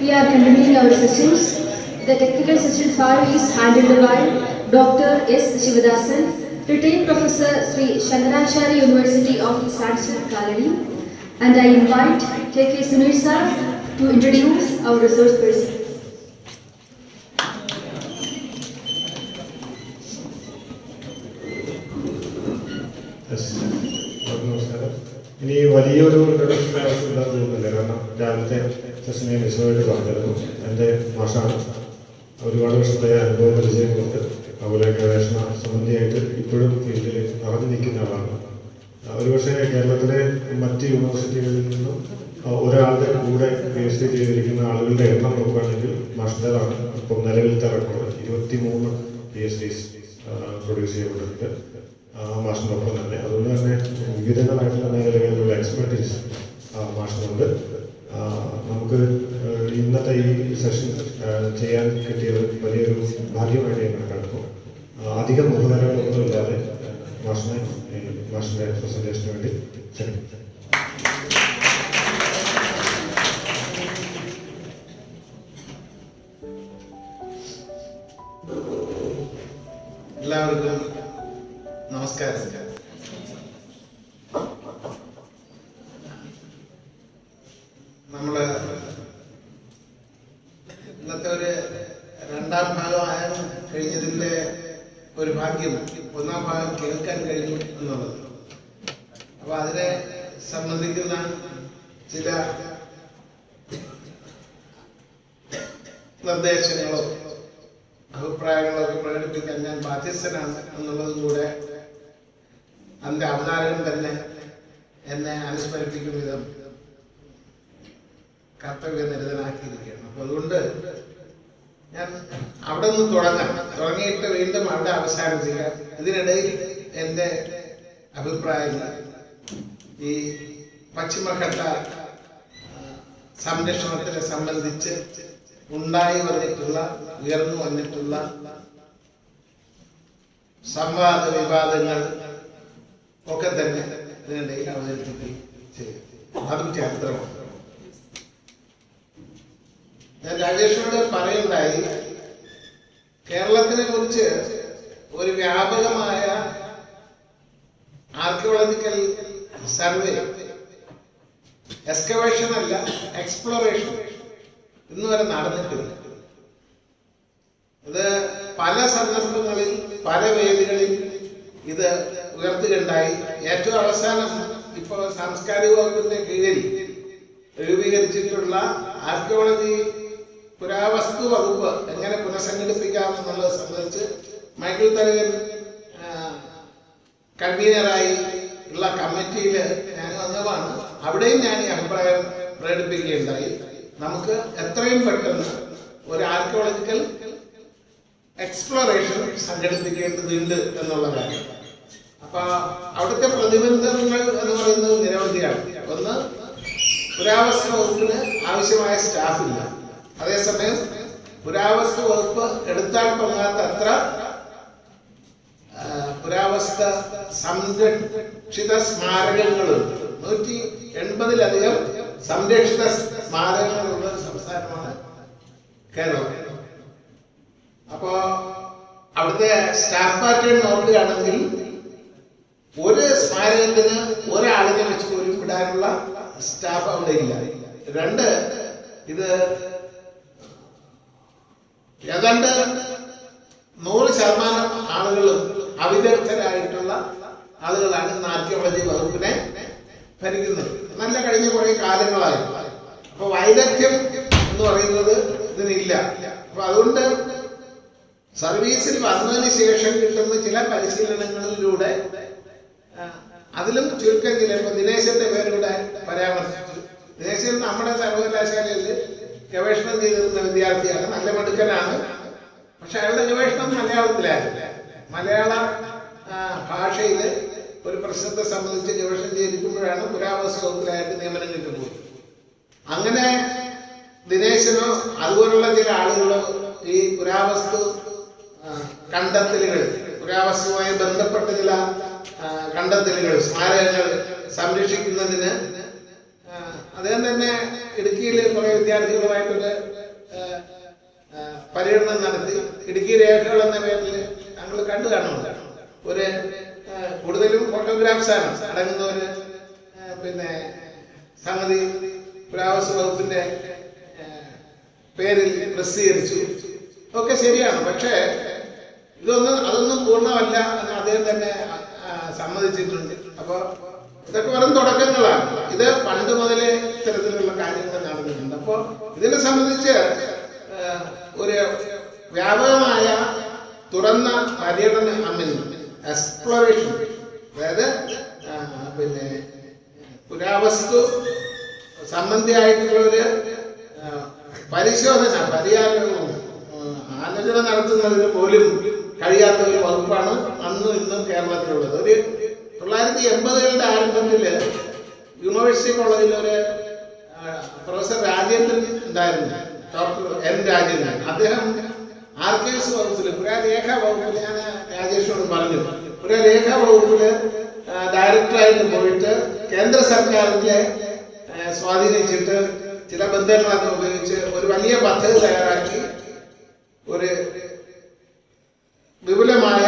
We are continuing our sessions. The technical session 5 is handled by Dr. S. Shivadasan, retired Professor Sri Shankaracharya University of Sanskrit Kalani, and I invite K.K. Sunil sir to introduce our resource person. ഇനി വലിയൊരു introduction ആവശ്യമില്ലാതെ തോന്നുന്നില്ല. കാരണം രാവിലത്തെ സെഷനെ വിശദമായിട്ട് പറഞ്ഞിരുന്നു. എൻ്റെ മാഷാണ്, ഒരുപാട് വർഷത്തെ അനുഭവ പരിചയങ്ങളുണ്ട്. അതുപോലെ ഗവേഷണ സംബന്ധിയായിട്ട് ഇപ്പോഴും ഫീൽഡിൽ നിറഞ്ഞു നിൽക്കുന്ന ആളാണ്. ഒരുപക്ഷെ കേരളത്തിലെ മറ്റ് യൂണിവേഴ്സിറ്റികളിൽ നിന്നും ഒരാളുടെ കൂടെ PhD ചെയ്തിരിക്കുന്ന ആളുകളുടെ എണ്ണം നോക്കുകയാണെങ്കിൽ മാഷിൻ്റെതാണ് ഇപ്പോൾ നിലവിലത്തെ റെക്കോർഡ്. 23 PhDs പ്രൊഡ്യൂസ് ചെയ്യപ്പെട്ടിട്ടുണ്ട് മാഷിനൊപ്പം തന്നെ. അതുകൊണ്ട് തന്നെ വിവിധങ്ങളായിട്ടുള്ള മേഖലകളിലുള്ള എക്സ്പെർട്ടീസ് മാഷിനുണ്ട്. നമുക്ക് ഇന്നത്തെ ഈ സെഷൻ ചെയ്യാൻ കിട്ടിയത് വലിയൊരു ഭാഗ്യമായിട്ട് ഞാൻ കണക്കാക്കുന്നു. അധികം മുഖവരകളൊന്നും ഇല്ലാതെ മാഷിൻ്റെ പ്രസന്റേഷന് വേണ്ടി ക്ഷണിക്കുന്നു. എല്ലാവർക്കും നമസ്കാരം. നമ്മള് ഇന്നത്തെ ഒരു രണ്ടാം ഭാഗമായ കഴിഞ്ഞതിൻ്റെ ഒരു ഭാഗ്യം ഒന്നാം ഭാഗം കേൾക്കാൻ കഴിഞ്ഞു എന്നുള്ളത്. അപ്പൊ അതിനെ സംബന്ധിക്കുന്ന ചില നിർദ്ദേശങ്ങളോ അഭിപ്രായങ്ങളൊക്കെ പ്രകടിപ്പിക്കാൻ ഞാൻ ബാധ്യസ്ഥനാണ് എന്നുള്ളതും കൂടെ അതിൻ്റെ അവതാരകൻ തന്നെ എന്നെ അനുസ്മരിപ്പിക്കും വിധം കർത്തവ്യനിരതനാക്കിയിരിക്കുകയാണ്. അപ്പോൾ അതുകൊണ്ട് ഞാൻ അവിടെ നിന്ന് തുടങ്ങിയിട്ട് വീണ്ടും അവിടെ അവസാനിപ്പിക്കുക. ഇതിനിടയിൽ എൻ്റെ അഭിപ്രായങ്ങൾ ഈ പശ്ചിമഘട്ട സംരക്ഷണത്തിനെ സംബന്ധിച്ച് ഉണ്ടായി വന്നിട്ടുള്ള ഉയർന്നു വന്നിട്ടുള്ള സംവാദ വിവാദങ്ങൾ ഒക്കെ തന്നെ ഇതിനിടയിൽ അവതരിപ്പിക്കുകയും ചെയ്യും. അതും ചരിത്രമാണ്. ഞാൻ രാജേഷിനോട് പറയുണ്ടായി, കേരളത്തിനെ കുറിച്ച് ഒരു വ്യാപകമായ ആർക്കിയോളജിക്കൽ സർവേ, എക്സ്കവേഷൻ അല്ല എക്സ്പ്ലോറേഷൻ ഇന്ന് വരെ നടന്നിട്ടില്ല. ഇത് പല സന്ദർഭങ്ങളിൽ പല വേദികളിൽ ഇത് ഉയർത്തുകയുണ്ടായി. ഏറ്റവും അവസാനം ഇപ്പോൾ സാംസ്കാരിക വകുപ്പിന്റെ കീഴിൽ രൂപീകരിച്ചിട്ടുള്ള ആർക്കിയോളജി പുരാവസ്തു വകുപ്പ് എങ്ങനെ പുനഃസംഘടിപ്പിക്കാമെന്നുള്ളത് സംബന്ധിച്ച് മൈക്കിൾ തരകൻ കൺവീനറായി ഉള്ള കമ്മിറ്റിയിൽ ഞാൻ അംഗമാണ്. അവിടെയും ഞാൻ ഈ അഭിപ്രായം പ്രകടിപ്പിക്കുകയുണ്ടായി. നമുക്ക് എത്രയും പെട്ടെന്ന് ഒരു ആർക്കിയോളജിക്കൽ എക്സ്പ്ലോറേഷൻ സംഘടിപ്പിക്കേണ്ടതുണ്ട് എന്നുള്ള കാര്യം. അപ്പൊ അവിടുത്തെ പ്രതിബന്ധങ്ങൾ എന്ന് പറയുന്നത് നിരവധിയാണ്. ഒന്ന്, പുരാവസ്തു വകുപ്പിന് ആവശ്യമായ സ്റ്റാഫില്ല. അതേസമയം പുരാവസ്തു വകുപ്പ് എടുത്താൽ പൊങ്ങാത്ത അത്ര പുരാവസ്തു സംരക്ഷിത സ്മാരകങ്ങളുണ്ട്. 180-ലധികം സംരക്ഷിത സ്മാരകങ്ങളുള്ള സംസ്ഥാനമാണ് കേരളം. അപ്പോ അവിടുത്തെ സ്റ്റാഫ് പാറ്റേൺ നോക്കുകയാണെങ്കിൽ ഒരു സ്മാരകത്തിന് ഒരാളിനെ വെച്ച് പോലും വിടാനുള്ള സ്റ്റാഫ് അവിടെ ഇല്ല. രണ്ട്, ഇത് ഏതാണ്ട് 100% ആളുകളും അവിദഗ്ധരായിട്ടുള്ള ആളുകളാണ് ആർക്കിയോളജി വകുപ്പിനെ ഭരിക്കുന്നത്. നല്ല കഴിഞ്ഞ കുറെ കാലങ്ങളായി. അപ്പൊ വൈദഗ്ധ്യം എന്ന് പറയുന്നത് ഇതിനില്ല. അപ്പൊ അതുകൊണ്ട് സർവീസിൽ വന്നതിന് ശേഷം കിട്ടുന്ന ചില പരിശീലനങ്ങളിലൂടെ, അതിലും ചുരുക്കം ചില, ഇപ്പൊ ദിനേശന്റെ പേരിലൂടെ പരാമർശിച്ചു. ദിനേശൻ നമ്മുടെ സർവകലാശാലയിൽ ഗവേഷണം ചെയ്തിരുന്ന വിദ്യാർത്ഥിയാണ്, നല്ല മിടുക്കനാണ്. പക്ഷെ അയാളുടെ ഗവേഷണം മലയാളത്തിലായിരുന്നു. മലയാള ഭാഷയിൽ ഒരു പ്രശ്നത്തെ സംബന്ധിച്ച് ഗവേഷണം ചെയ്തിരിക്കുമ്പോഴാണ് പുരാവസ്തു വകുപ്പിലായിട്ട് നിയമനം കിട്ടുന്നത്. അങ്ങനെ ദിനേശനോ അതുപോലുള്ള ചില ആളുകളോ ഈ പുരാവസ്തു കണ്ടെത്തലുകൾ, പുരാവസ്തുവുമായി ബന്ധപ്പെട്ട ചില കണ്ടെത്തലുകൾ, സ്മാരകങ്ങൾ സംരക്ഷിക്കുന്നതിന് അദ്ദേഹം തന്നെ ഇടുക്കിയിൽ കുറേ വിദ്യാർത്ഥികളുമായിട്ടൊരു പര്യടനം നടത്തി. ഇടുക്കി രേഖകൾ എന്ന പേരിൽ ഞങ്ങൾ കണ്ടു കാണുന്നുണ്ട്. ഒരു കൂടുതലും ഫോട്ടോഗ്രാഫ്സാണ് അടങ്ങുന്ന ഒരു പിന്നെ സംഗതി പുരാവസ്തു വകുപ്പിന്റെ പേരിൽ പ്രസിദ്ധീകരിച്ചു. ഒക്കെ ശരിയാണ്. പക്ഷേ അതൊന്നും പൂർണ്ണമല്ല എന്ന് അദ്ദേഹം തന്നെ സമ്മതിച്ചിട്ടുണ്ട്. അപ്പോൾ ഇതൊക്കെ വെറും തുടക്കങ്ങളാണ്. ഇത് പണ്ട് മുതലേ ഇത്തരത്തിലുള്ള കാര്യങ്ങൾ നടന്നിട്ടുണ്ട്. അപ്പോൾ ഇതിനെ സംബന്ധിച്ച് ഒരു വ്യാപകമായ തുറന്ന പര്യടനം, എക്സ്പ്ലോറേഷൻ, അതായത് പിന്നെ പുരാവസ്തു സംബന്ധിയായിട്ടുള്ള ഒരു പരിശോധന, ആലോചന നടത്തുന്നതിന് പോലും കഴിയാത്ത ഒരു വകുപ്പാണ് അന്നും ഇന്നും കേരളത്തിലുള്ളത്. ഒരു 1980കളുടെ ആരംഭത്തിൽ യൂണിവേഴ്സിറ്റി കോളേജിൽ ഒരു പ്രൊഫസർ രാജേന്ദ്രൻ ഉണ്ടായിരുന്നു, ഡോക്ടർ എൻ രാജേന്ദ്രൻ. അദ്ദേഹം ആർക്കൈവ്സ് വകുപ്പിൽ, പുരാരേഖാ വകുപ്പിൽ, ഞാൻ രാജേഷിനോട് പറഞ്ഞു, പുരാരേഖാ വകുപ്പില് ഡയറക്ടറായിട്ട് പോയിട്ട് കേന്ദ്ര സർക്കാരിന്റെ സ്വാധീനിച്ചിട്ട് ചില ബന്ധങ്ങളൊക്കെ ഉപയോഗിച്ച് ഒരു വലിയ പദ്ധതി തയ്യാറാക്കി ഒരു വിപുലമായ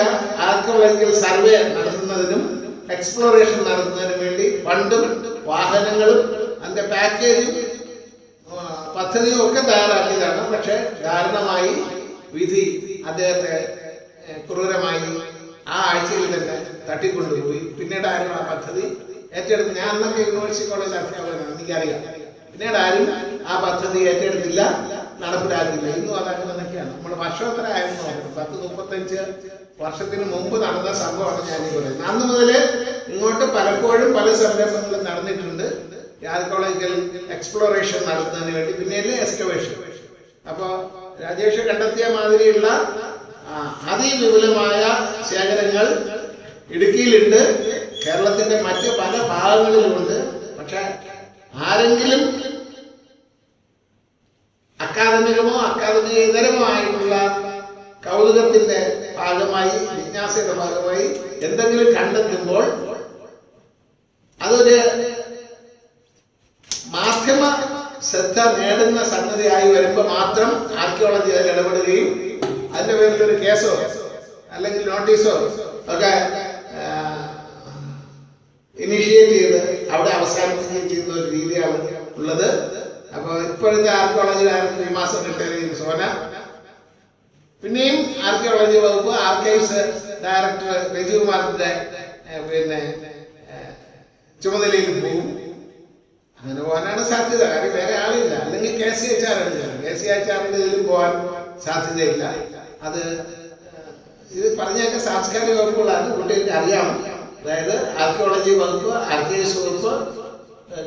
ആർക്കിയോളജിക്കൽ സർവേ നടത്തുന്നതിനും എക്സ്പ്ലോറേഷൻ നടത്തുന്നതിനും വേണ്ടി ഫണ്ടും വാഹനങ്ങളും അതിന്റെ പാക്കേജും പദ്ധതിയും ഒക്കെ തയ്യാറാക്കിയതാണ്. പക്ഷെ ദാരുണമായി വിധി അദ്ദേഹത്തെ ക്രൂരമായി ആ ആഴ്ചയിൽ തന്നെ തട്ടിക്കൊണ്ടുപോയി. പിന്നീട് ആരും ആ പദ്ധതി ഏറ്റെടുത്ത്, ഞാൻ അന്നൊക്കെ യൂണിവേഴ്സിറ്റി കോളേജിൽ അധ്യാപകനാണ്, എനിക്കറിയാം. പിന്നീട് ആരും ആ പദ്ധതി ഏറ്റെടുത്തില്ല, നടപ്പിലാക്കില്ല. ഇന്നും അതങ്ങനെയൊക്കെയാണ്. നമ്മൾ വർഷോത്തര ആയിരുന്നു നോക്കണം. 10-35 വർഷത്തിന് മുമ്പ് നടന്ന സംഭവമാണ് ഞാൻ ഈ പറയുന്നത്. അന്ന് മുതൽ ഇങ്ങോട്ട് പലപ്പോഴും പല സംരംഭങ്ങളും നടന്നിട്ടുണ്ട്. ആർക്കിയോളജിക്കൽ എക്സ്പ്ലോറേഷൻ നടത്തുന്നതിന് വേണ്ടി, പിന്നീട് എക്സ്കവേഷൻ. അപ്പോൾ രാജേഷ് കണ്ടെത്തിയ മാതിരിയുള്ള അതിവിപുലമായ ശേഖരങ്ങൾ ഇടുക്കിയിലുണ്ട്, കേരളത്തിന്റെ മറ്റ് പല ഭാഗങ്ങളിലുമുണ്ട്. പക്ഷെ ആരെങ്കിലും അക്കാദമികമോ അക്കാദമികേതരമോ ആയിട്ടുള്ള കൗതുകത്തിന്റെ ഭാഗമായി, ജിജ്ഞാസയുടെ ഭാഗമായി എന്തെങ്കിലും കണ്ടെത്തുമ്പോൾ അതൊരു മാധ്യമ ശ്രദ്ധ നേടുന്ന സംഗതിയായി വരുമ്പോൾ മാത്രം ആർക്കിയോളജി അതിൽ ഇടപെടുകയും അതിന്റെ പേരിൽ ഒരു കേസോ അല്ലെങ്കിൽ നോട്ടീസോ ഒക്കെ ഇനീഷ്യേറ്റ് ചെയ്ത് അവിടെ അവസാനിപ്പിക്കുകയും ചെയ്യുന്ന ഒരു രീതിയാണ് ഉള്ളത്. അപ്പോൾ ഇപ്പോഴത്തെ ആർക്കിയോളജി ഡയറക്ടർ ഈ മാസം കിട്ടിയ സോന, പിന്നെയും ആർക്കിയോളജി വകുപ്പ് ആർക്കൈവ്സ് ഡയറക്ടർ രജികുമാറിന്റെ പിന്നെ ചുമതലയിൽ പോകും. അങ്ങനെ പോകാനാണ് സാധ്യത. കാര്യം വേറെ ആളില്ല. അല്ലെങ്കിൽ KCHR എടുക്കണം. KCHRന്റെ ഇതിലും പോകാൻ സാധ്യതയില്ല. അത് ഇത് പറഞ്ഞൊക്കെ സാംസ്കാരിക വകുപ്പുകളാണ്, കുട്ടികൾക്ക് അറിയാം. അതായത് ആർക്കിയോളജി വകുപ്പ്, ആർക്കൈവ്സ് വകുപ്പ്,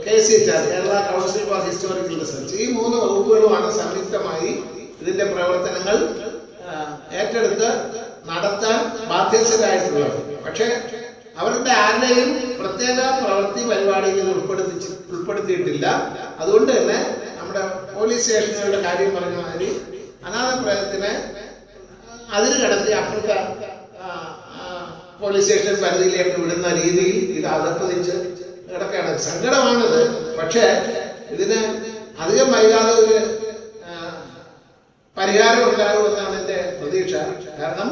KCHR, Kerala council four historical research, ഈ 3 വകുപ്പുകളുമാണ് സംയുക്തമായി ഇതിന്റെ പ്രവർത്തനങ്ങൾ ഏറ്റെടുത്ത് നടത്താൻ ബാധ്യസ്ഥരായിട്ടുള്ളത്. പക്ഷേ അവരുടെ ആരുടെയും പ്രത്യേക പ്രവൃത്തി പരിപാടിയിൽ ഉൾപ്പെടുത്തിയിട്ടില്ല. അതുകൊണ്ട് തന്നെ നമ്മുടെ പോലീസ് സ്റ്റേഷനുകളുടെ കാര്യം പറഞ്ഞ മാതിരി അനാഥപ്രായത്തിനെ അതിന് കടത്തി അപ്പുറത്തെ പോലീസ് സ്റ്റേഷൻ പരിധിയിലേക്ക് വിടുന്ന രീതിയിൽ ഇത് അധപ്പതിച്ച് കിടക്കുകയാണ്. സങ്കടമാണിത്. പക്ഷേ ഇതിന് അധികം വൈകാതെ ഒരു പരിഹാരം ഉണ്ടാകുമെന്നാണ് എൻ്റെ പ്രതീക്ഷ. കാരണം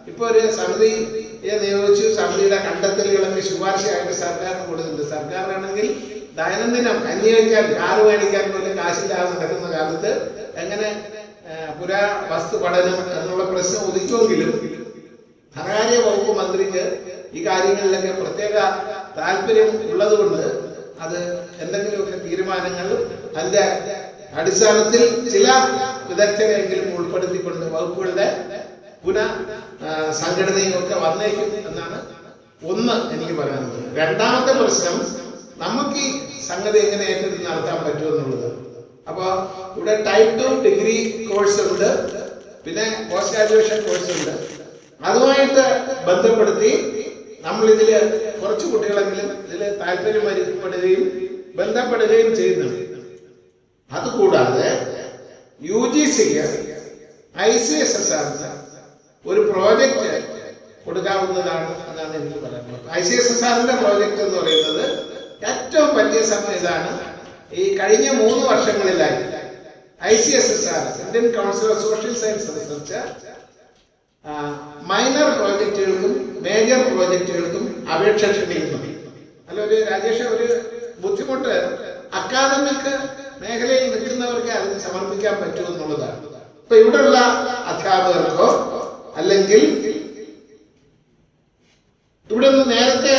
ഇപ്പോൾ ഒരു സമിതിയെ നിയോഗിച്ചു. സമിതിയുടെ കണ്ടെത്തലുകളൊക്കെ ശുപാർശയായിട്ട് സർക്കാരിന് കൊടുക്കുന്നുണ്ട്. സർക്കാരാണെങ്കിൽ ദൈനംദിനം കഞ്ഞി വയ്ക്കാൻ, കാറ് മേടിക്കാൻ പോലും കാശില്ലാതെ നടക്കുന്ന കാലത്ത് എങ്ങനെ പുരാവസ്തു പഠനം എന്നുള്ള പ്രശ്നം ഉദിക്കുമെങ്കിലും ധനകാര്യ വകുപ്പ് മന്ത്രിക്ക് ഈ കാര്യങ്ങളിലൊക്കെ പ്രത്യേക താല്പര്യം ഉള്ളതുകൊണ്ട് അത് എന്തെങ്കിലുമൊക്കെ തീരുമാനങ്ങൾ അതിന്റെ അടിസ്ഥാനത്തിൽ ചില വിദഗ്ധരെങ്കിലും ഉൾപ്പെടുത്തിക്കൊണ്ട് വകുപ്പുകളുടെ സംഘടനയും ഒക്കെ വന്നേക്കും എന്നാണ് ഒന്ന് എനിക്ക് പറയാനുള്ളത്. രണ്ടാമത്തെ പ്രശ്നം, നമുക്ക് ഈ സംഗതി എങ്ങനെ ഏറ്റെടുത്ത് നടത്താൻ പറ്റുമെന്നുള്ളത്. അപ്പോൾ ഇവിടെ ടൈപ്പ് 2 ഡിഗ്രി കോഴ്സ് ഉണ്ട്, പിന്നെ പോസ്റ്റ് ഗ്രാജുവേഷൻ കോഴ്സ് ഉണ്ട്. അതുമായിട്ട് ബന്ധപ്പെടുത്തി നമ്മൾ ഇതില് കുറച്ച് കുട്ടികളെങ്കിലും ഇതിൽ താല്പര്യം വരികയും ബന്ധപ്പെടുകയും ചെയ്യുന്നുണ്ട്. അതുകൂടാതെ UGCക്ക് ICSSR ഒരു പ്രോജക്റ്റ് കൊടുക്കാവുന്നതാണ് എന്നാണ് എനിക്ക് പറയാനുള്ളത്. ICSSRന്റെ പ്രോജക്റ്റ് എന്ന് പറയുന്നത് ഏറ്റവും പറ്റിയ സമയം ഇതാണ്. ഈ കഴിഞ്ഞ 3 വർഷങ്ങളിലായി ICSSR, Indian council of social science research, minor പ്രോജക്റ്റുകൾക്കും മേജർ പ്രോജക്റ്റുകൾക്കും അപേക്ഷ ക്ഷണിക്കുന്നു. അല്ല, ഒരു രാജേഷ്, ഒരു ബുദ്ധിമുട്ട് അക്കാദമിക് മേഖലയിൽ നിൽക്കുന്നവർക്ക് അതിന് സമർപ്പിക്കാൻ പറ്റുമെന്നുള്ളതാണ്. ഇപ്പൊ ഇവിടെയുള്ള അധ്യാപകർക്കോ അല്ലെങ്കിൽ ഇവിടെ നിന്ന് നേരത്തെ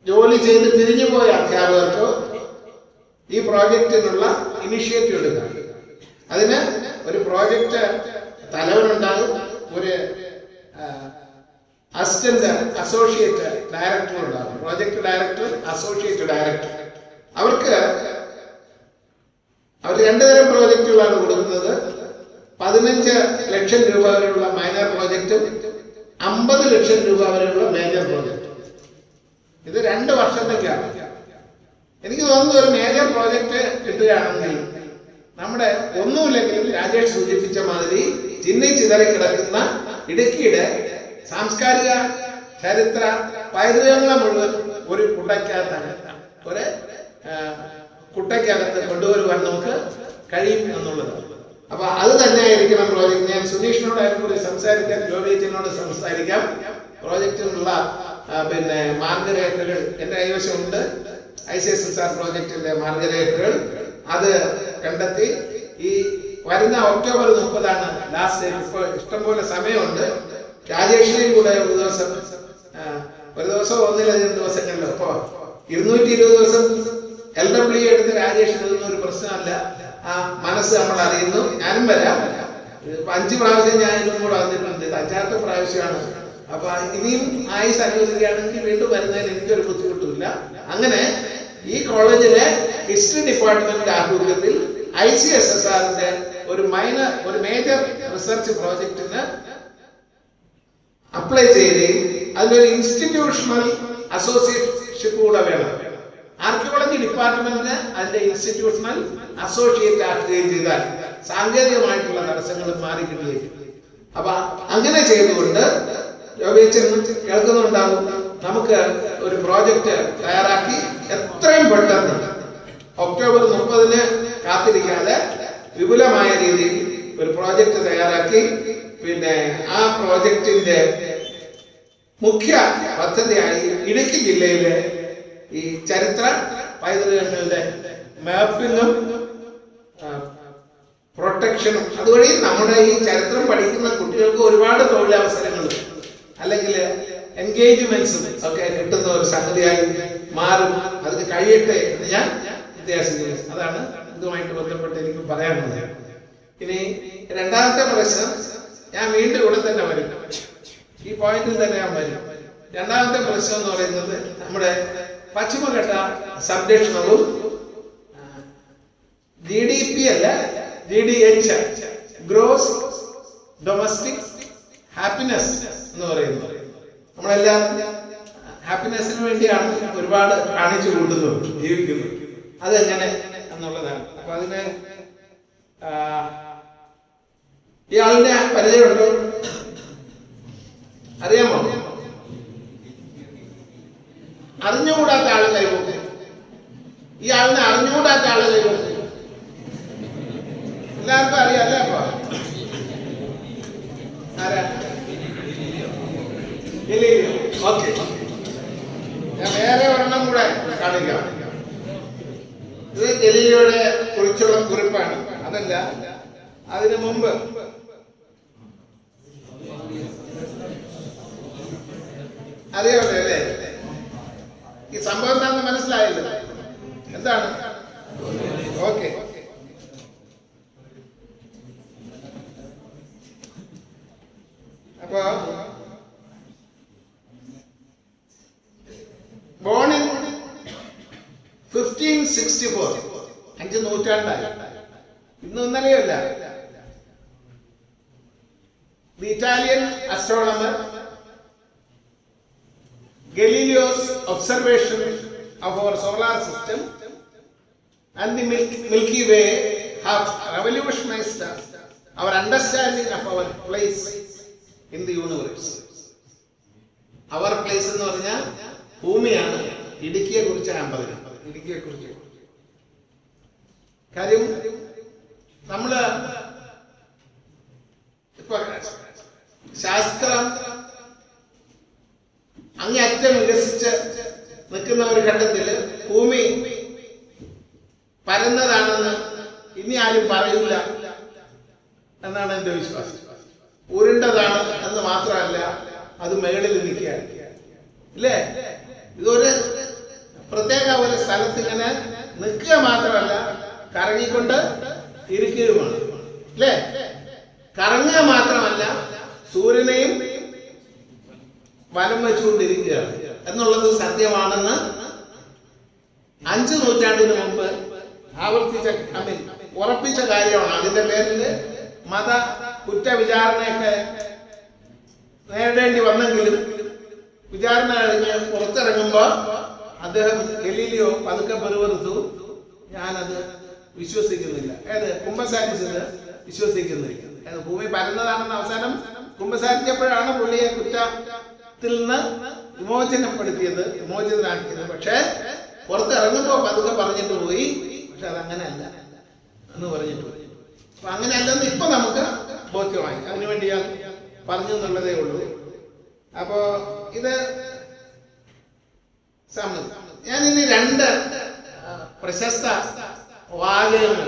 ജോലി ചെയ്ത് പിരിഞ്ഞുപോയ അധ്യാപകർക്കോ ഈ പ്രോജക്റ്റിനുള്ള ഇനിഷ്യേറ്റീവ് എടുക്കാം. അതിന് ഒരു പ്രോജക്റ്റ് തലവനുണ്ടാകും, ഒരു അസിസ്റ്റന്റ് അസോസിയേറ്റ് ഡയറക്ടർ ഉണ്ടാകും, പ്രോജക്ട് ഡയറക്ടർ, അസോസിയേറ്റ് ഡയറക്ടർ. അവർ 2 തരം പ്രോജക്റ്റുകളാണ് കൊടുക്കുന്നത്. 15 ലക്ഷം രൂപ വരെയുള്ള മൈനർ പ്രോജക്റ്റും 50 ലക്ഷം രൂപ വരെയുള്ള മേജർ പ്രോജക്റ്റും. ഇത് 2 വർഷത്തേക്കാണ്. എനിക്ക് തോന്നുന്നു ഒരു മേജർ പ്രോജക്റ്റ് കിട്ടുകയാണെങ്കിൽ നമ്മുടെ ഒന്നുമില്ലെങ്കിലും രാജേഷ് സൂചിപ്പിച്ച മാതിരി ചിതറി കിടക്കുന്ന ഇടുക്കിയുടെ സാംസ്കാരിക ചരിത്ര പൈതൃകങ്ങളെ മുഴുവൻ ഒരു കുട്ടയ്ക്കകത്ത് കൊണ്ടുവരുവാൻ നമുക്ക് കഴിയും എന്നുള്ളതാണ്. അപ്പൊ അത് തന്നെയായിരിക്കണം പ്രോജക്റ്റ്. ഞാൻ സുനീഷിനോട് അതിനെക്കുറിച്ച് സംസാരിക്കാം, ജോബിയച്ചനോട് സംസാരിക്കാം. പ്രോജക്റ്റിനുള്ള മാർഗരേഖകൾ എൻ്റെ കൈവശമുണ്ട്. ICSSR പ്രോജക്റ്റിന്റെ മാർഗരേഖകൾ അത് കണ്ടെത്തി ഈ വരുന്ന ഒക്ടോബർ 30 ലാസ്റ്റ് ഡേറ്റ്. ഇപ്പോൾ ഇഷ്ടംപോലെ സമയമുണ്ട്. രാജേഷിനെയും കൂടെ ഒരു ദിവസം 1 ദിവസങ്ങളിലോ ഇപ്പോൾ 220 ദിവസം LW എടുത്ത് രാജേഷിന് ഇതൊന്നും ഒരു പ്രശ്നമല്ല. ആ മനസ്സ് നമ്മൾ അറിയുന്നു. ഞാനും വരാം. 5 പ്രാവശ്യം ഞാൻ ഇതും കൂടെ വന്നിട്ടുണ്ട്. ഇത് 5ാമത്തെ പ്രാവശ്യമാണ്. അപ്പൊ ഇനിയും ആയുസ് അനുവദിക്കുകയാണെങ്കിൽ വീണ്ടും വരുന്നതിന് എനിക്കൊരു ബുദ്ധിമുട്ടുമില്ല. അങ്ങനെ ഈ കോളേജിലെ ഹിസ്റ്ററി ഡിപ്പാർട്ട്മെന്റിന്റെ ആഭിമുഖ്യത്തിൽ ICSSRന്റെ ഒരു മേജർ റിസർച്ച് പ്രോജക്റ്റിന് അപ്ലൈ ചെയ്യുകയും അതിലൊരു ഇൻസ്റ്റിറ്റ്യൂഷണൽ അസോസിയേറ്റ്ഷിപ്പ് കൂടെ വേണം. ആർക്കിയോളജി ഡിപ്പാർട്ട്മെന്റിന് അതിന്റെ ഇൻസ്റ്റിറ്റ്യൂഷണൽ അസോസിയേറ്റ് ആക്കുകയും ചെയ്താൽ സാങ്കേതികമായിട്ടുള്ള തടസ്സങ്ങൾ മാറിക്കിട്ടുകയും. അപ്പൊ അങ്ങനെ ചെയ്തുകൊണ്ട് കേൾക്കുന്നുണ്ടാവും, നമുക്ക് ഒരു പ്രോജക്റ്റ് തയ്യാറാക്കി എത്രയും പെട്ടെന്ന് ഒക്ടോബർ 30 കാത്തിരിക്കാതെ വിപുലമായ രീതിയിൽ ഒരു പ്രോജക്റ്റ് തയ്യാറാക്കി ആ പ്രോജക്റ്റിന്റെ മുഖ്യ പദ്ധതിയായി ഇടുക്കി ജില്ലയിലെ ഈ ചരിത്ര പൈതൃകങ്ങളുടെ മാപ്പിങ്ങും പ്രൊട്ടക്ഷനും, അതുവഴി നമ്മുടെ ഈ ചരിത്രം പഠിക്കുന്ന കുട്ടികൾക്ക് ഒരുപാട് തൊഴിലവസരങ്ങളും അല്ലെങ്കിൽ എൻഗേജ്മെന്റ്സും ഒക്കെ കിട്ടുന്ന ഒരു സംഗതിയായി മാറും. അതിന് കഴിയട്ടെ എന്ന് ഞാൻ വിദ്യാർത്ഥികൾ. അതാണ് ഇതുമായിട്ട് ബന്ധപ്പെട്ട് എനിക്ക് പറയാനുള്ളത്. ഇനി 2ാമത്തെ പ്രശ്നം, ഞാൻ വീണ്ടും ഇവിടെ തന്നെ വരും, ഈ പോയിന്റിൽ തന്നെ ഞാൻ വരും. 2ാമത്തെ പ്രശ്നം എന്ന് പറയുന്നത് നമ്മുടെ പശ്ചിമഘട്ട സംരക്ഷണവും GDP അല്ല GDH, ഗ്രോസ് ഡൊമസ്റ്റിക് ഹാപ്പിനെസ് എന്ന് പറയുന്നത്. നമ്മളെല്ലാം ഹാപ്പിനെസ്സിന് വേണ്ടിയാണ് ഒരുപാട് കാണിച്ചു കൂട്ടുന്നത്, ജീവിക്കുന്നത്. അതെങ്ങനെ എന്നുള്ളതാണ്. അപ്പൊ അതിന് ഇയാളുടെ പരിചയമുണ്ടോ? അറിയാമോ? അറിഞ്ഞുകൂടാത്ത ആള് കൈവക്കും. ഈ ആളിനെ അറിഞ്ഞുകൂടാത്ത ആള് കൈവക്കും. എല്ലാവർക്കും അറിയാം അല്ലേ? അപ്പൊ ആരാ? ഓക്കെ, ഞാൻ വേറെ ഒരെണ്ണം കൂടെ കാണിക്കാം. ഇത് ഗലീലിയോയെ കുറിച്ചുള്ള കുറിപ്പാണ്. അതല്ല, അതിനു മുമ്പ് അറിയാമല്ലോ അല്ലേ? ഈ സംഭവം എന്താണെന്ന് മനസ്സിലായല്ലോ? എന്താണ്? ഓക്കെ, അപ്പൊ born in 1564, 5 നൂറ്റാണ്ടായി. ഇന്ന് ഇന്നലെയല്ല. The Italian astronomer Galileo's observation of our solar system and the Milky Way have revolutionized our understanding of our place in the universe. Our place എന്ന് പറഞ്ഞാൽ ഭൂമിയാണ്. ഇടുക്കിയെ കുറിച്ച് ഞാൻ പറയുന്നത്. ഇടുക്കിയെ കുറിച്ച് കാര്യം നമ്മള് ഇപ്പൊ ശാസ്ത്രം അങ്ങേയറ്റം വികസിച്ച് നിൽക്കുന്ന ഒരു ഘട്ടത്തിൽ ഭൂമി പരന്നതാണെന്ന് ഇനി ആരും പറയില്ല എന്നാണ് എൻ്റെ വിശ്വാസം. ഉരുണ്ടതാണ് എന്ന് മാത്രമല്ല, അത് മുകളിൽ നിൽക്കുകയാണ് ഇല്ലേ? ഇതൊരു പ്രത്യേക ഒരു സ്ഥലത്ത് ഇങ്ങനെ നിൽക്കുക മാത്രമല്ല, കറങ്ങിക്കൊണ്ട് ഇരിക്കുകയുമാണ് അല്ലേ? കറങ്ങുക മാത്രമല്ല, സൂര്യനെയും വലം വെച്ചുകൊണ്ടിരിക്കുകയാണ് എന്നുള്ളത് സത്യമാണെന്ന് 5 നൂറ്റാണ്ടിന് മുമ്പ് ഉറപ്പിച്ച കാര്യമാണ്. അതിന്റെ പേരിൽ മത കുറ്റവിചാരണയൊക്കെ നേരിടേണ്ടി വന്നെങ്കിലും വിചാരണ കഴിഞ്ഞ് പുറത്തിറങ്ങുമ്പോൾ അദ്ദേഹം ഗലീലിയോ പതുക്കെ പെറുവെറുത്തു, ഞാനത് വിശ്വസിക്കുന്നില്ല. കുമ്പസാരിച്ചത് വിശ്വസിക്കുന്നില്ല. ഭൂമി പരന്നതാണെന്ന് അവസാനം കുമ്പസാരിച്ചപ്പോഴാണ് പുള്ളിയെ കുറ്റത്തിൽ നിന്ന് വിമോചിതനാക്കിയത്. പക്ഷേ പുറത്തിറങ്ങുമ്പോൾ പതുക്കെ പറഞ്ഞിട്ട് പോയി, പക്ഷെ അതങ്ങനെയല്ല എന്ന് പറഞ്ഞിട്ട് പോയി. അപ്പൊ അങ്ങനെയല്ലെന്ന് ഇപ്പൊ നമുക്ക് ബോധ്യമായി. അതിനുവേണ്ടി ഞാൻ പറഞ്ഞു എന്നുള്ളതേ ഉള്ളൂ. അപ്പോ ഇത് ഞാൻ ഇനി 2 പ്രശസ്ത വാചകങ്ങൾ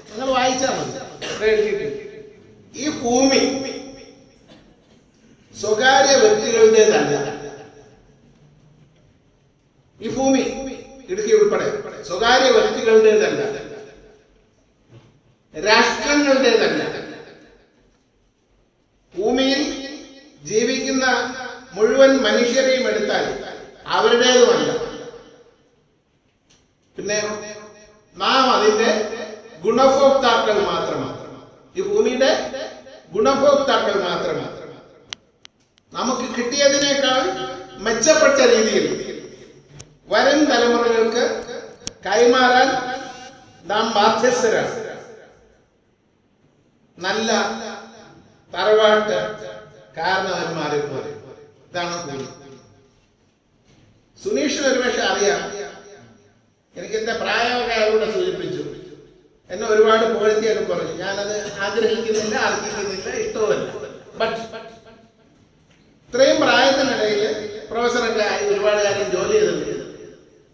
നിങ്ങൾ വായിച്ചാൽ മതി. ഈ ഭൂമി സ്വകാര്യ വ്യക്തികളുടേതല്ല. ഈ ഭൂമി ഇടുക്കി ഉൾപ്പെടെ സ്വകാര്യ വ്യക്തികളുടേതല്ല, രാഷ്ട്രങ്ങളുടേതല്ല. ഭൂമിയിൽ ജീവിക്കുന്ന മുഴുവൻ മനുഷ്യരെയും എടുത്താൽ അവരുടേതുമല്ല. പിന്നെ നാം അതിന്റെ ഗുണഭോക്താക്കൾ മാത്രമാണ്. ഈ ഭൂമിയുടെ ഗുണഭോക്താക്കൾ മാത്രമാണ്. നമുക്ക് കിട്ടിയതിനേക്കാൾ മെച്ചപ്പെട്ട രീതിയിൽ വരും തലമുറകൾക്ക് കൈമാറാൻ നാം ബാധ്യസ്ഥരാണ്. നല്ല തറവാട്ട് കാരണവന്മാരെ പോലെ. ഇതാണ് ഭൂമി. സുനീഷിന് ഒരുപക്ഷെ അറിയാം, എനിക്ക് എന്റെ പ്രായമൊക്കെ അയാളൂടെ സൂചിപ്പിച്ചു. എന്നെ ഒരുപാട് പുകഴ്ത്തിയൊക്കെ പറഞ്ഞു. ഞാനത് ആഗ്രഹിക്കുന്നില്ല, അർഹിക്കുന്നില്ല, ഇഷ്ടവുമല്ല. ബട്ട് ഇത്രയും പ്രായത്തിനിടയിൽ പ്രൊഫസറൊക്കെ ആയി ഒരുപാട് കാര്യം ജോലി ചെയ്തിട്ടുണ്ട്.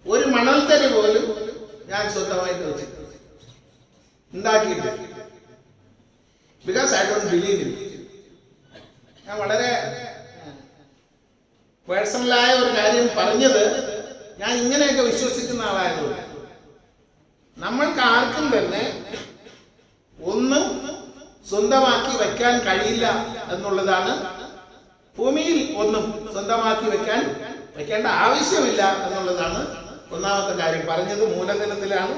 ഒരു മണൽത്തരി പോലും ഞാൻ സ്വന്തമായിട്ട് വെച്ചിട്ടുണ്ട്, ഉണ്ടാക്കിയിട്ട്. Because I don't believe in. ഞാൻ വളരെ പേഴ്സണലായ ഒരു കാര്യം പറഞ്ഞത്, ഞാൻ ഇങ്ങനെയൊക്കെ വിശ്വസിക്കുന്ന ആളായതുകൊണ്ട്. നമ്മൾക്ക് ആർക്കും തന്നെ ഒന്നും സ്വന്തമാക്കി വെക്കാൻ കഴിയില്ല എന്നുള്ളതാണ്. ഭൂമിയിൽ ഒന്നും സ്വന്തമാക്കി വെക്കേണ്ട ആവശ്യമില്ല എന്നുള്ളതാണ് ഒന്നാമത്തെ കാര്യം. പറഞ്ഞത് മൂലധനത്തിലാണ്,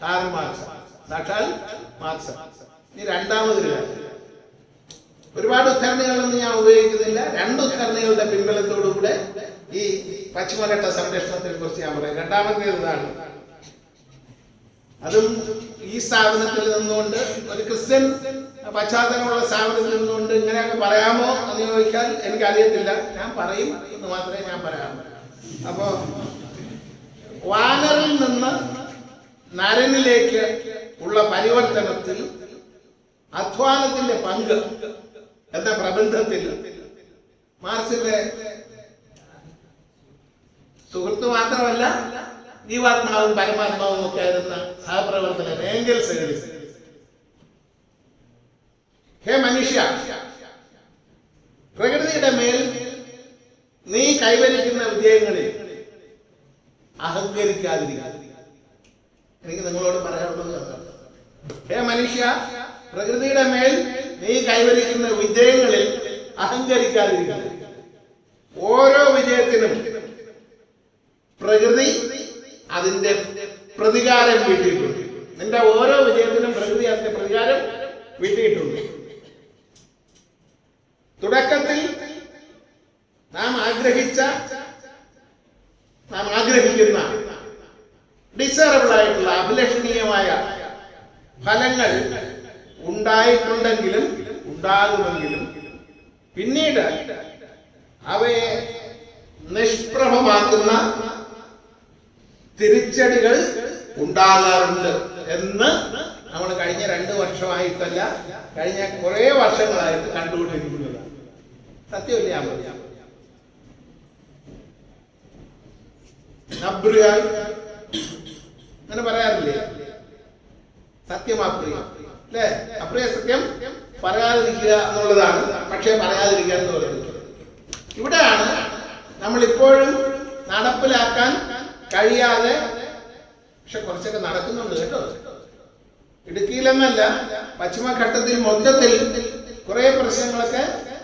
കാരൽ മാർക്സ്, സാക്ഷാൽ മാർക്സ്. ഇനി രണ്ടാമതൊരു കാര്യം, ഒരുപാട് ഉദ്ധരണികളൊന്നും ഞാൻ ഉപയോഗിക്കുന്നില്ല. 2 ഉദ്ധരണികളുടെ പിൻബലത്തോടുകൂടെ ഈ പശ്ചിമഘട്ട സംരക്ഷണത്തെ കുറിച്ച് ഞാൻ പറയാം. രണ്ടാമത്തേത് ഇതാണ്. അതും ഈ സ്ഥാപനത്തിൽ നിന്നുകൊണ്ട്, ഒരു ക്രിസ്ത്യൻ പശ്ചാത്തലമുള്ള സ്ഥാപനത്തിൽ നിന്നുകൊണ്ട് ഇങ്ങനെയൊക്കെ പറയാമോ എന്ന് ചോദിച്ചാൽ എനിക്കറിയത്തില്ല. ഞാൻ പറയും എന്ന് മാത്രമേ ഞാൻ പറയാമോ. അപ്പോ വാനറിൽ നിന്ന് നരനിലേക്ക് ഉള്ള പരിവർത്തനത്തിൽ അധ്വാനത്തിന്റെ പങ്ക് എന്ന പ്രബന്ധത്തിൽ മാർക്സിന്റെ സുഹൃത്ത് മാത്രമല്ല, ജീവാത്മാവും പരമാത്മാവും ഒക്കെ ആയിരുന്ന സഹപ്രവർത്തകൻ ഏഞ്ചൽസ് എഴുതി, ഹേ മനുഷ്യ, പ്രകൃതിയുടെ മേൽ നീ കൈവരിക്കുന്ന വിജയങ്ങളിൽ അഹങ്കരിക്കാതിരിക്കുക. എനിക്ക് നിങ്ങളോട് പറയാനുള്ളത്, ഹേ മനുഷ്യ, പ്രകൃതിയുടെ മേൽ നീ കൈവരിക്കുന്ന വിജയങ്ങളിൽ അഹങ്കരിക്കാതിരിക്കുക. ഓരോ വിജയത്തിനും പ്രകൃതി അതിന്റെ പ്രതികാരം വീട്ടിയിട്ടുണ്ട്. നിന്റെ ഓരോ വിജയത്തിനും പ്രകൃതി അതിന്റെ പ്രതികാരം വീട്ടിയിട്ടുണ്ട്. തുടക്കത്തിൽ നാം ആഗ്രഹിക്കുന്ന ഡിസൈറബിൾ ആയിട്ടുള്ള അഭിലഷണീയമായ ഫലങ്ങൾ ഉണ്ടായിട്ടുണ്ടെങ്കിലും ഉണ്ടാകുമെങ്കിലും പിന്നീട് അവയെ നിഷ്പ്രഭമാക്കുന്ന തിരിച്ചടികൾ ഉണ്ടാകാറുണ്ട് എന്ന് നമ്മൾ കഴിഞ്ഞ 2 വർഷമായിട്ടല്ല, കഴിഞ്ഞ കുറേ വർഷങ്ങളായിട്ട് കണ്ടുകൊണ്ടിരിക്കുന്നതാണ്. സത്യമല്ലേ? ഞാൻ പറയാം, നബ്രിയാൽ അങ്ങനെ പറയാറില്ലേ? സത്യം അപ്രിയ അല്ലേ? അപ്രിയ സത്യം പറയാതിരിക്കുക എന്നുള്ളതാണ്. പക്ഷേ പറയാതിരിക്കുക എന്ന് പറയുന്നത് ഇവിടെയാണ് നമ്മളിപ്പോഴും നടപ്പിലാക്കാൻ കഴിയാതെ, പക്ഷെ കുറച്ചൊക്കെ നടക്കുന്നുണ്ട് കേട്ടോ. ഇടുക്കിയിലെന്നല്ല, പശ്ചിമഘട്ടത്തിൽ മൊത്തത്തിൽ കുറെ പ്രശ്നങ്ങളൊക്കെ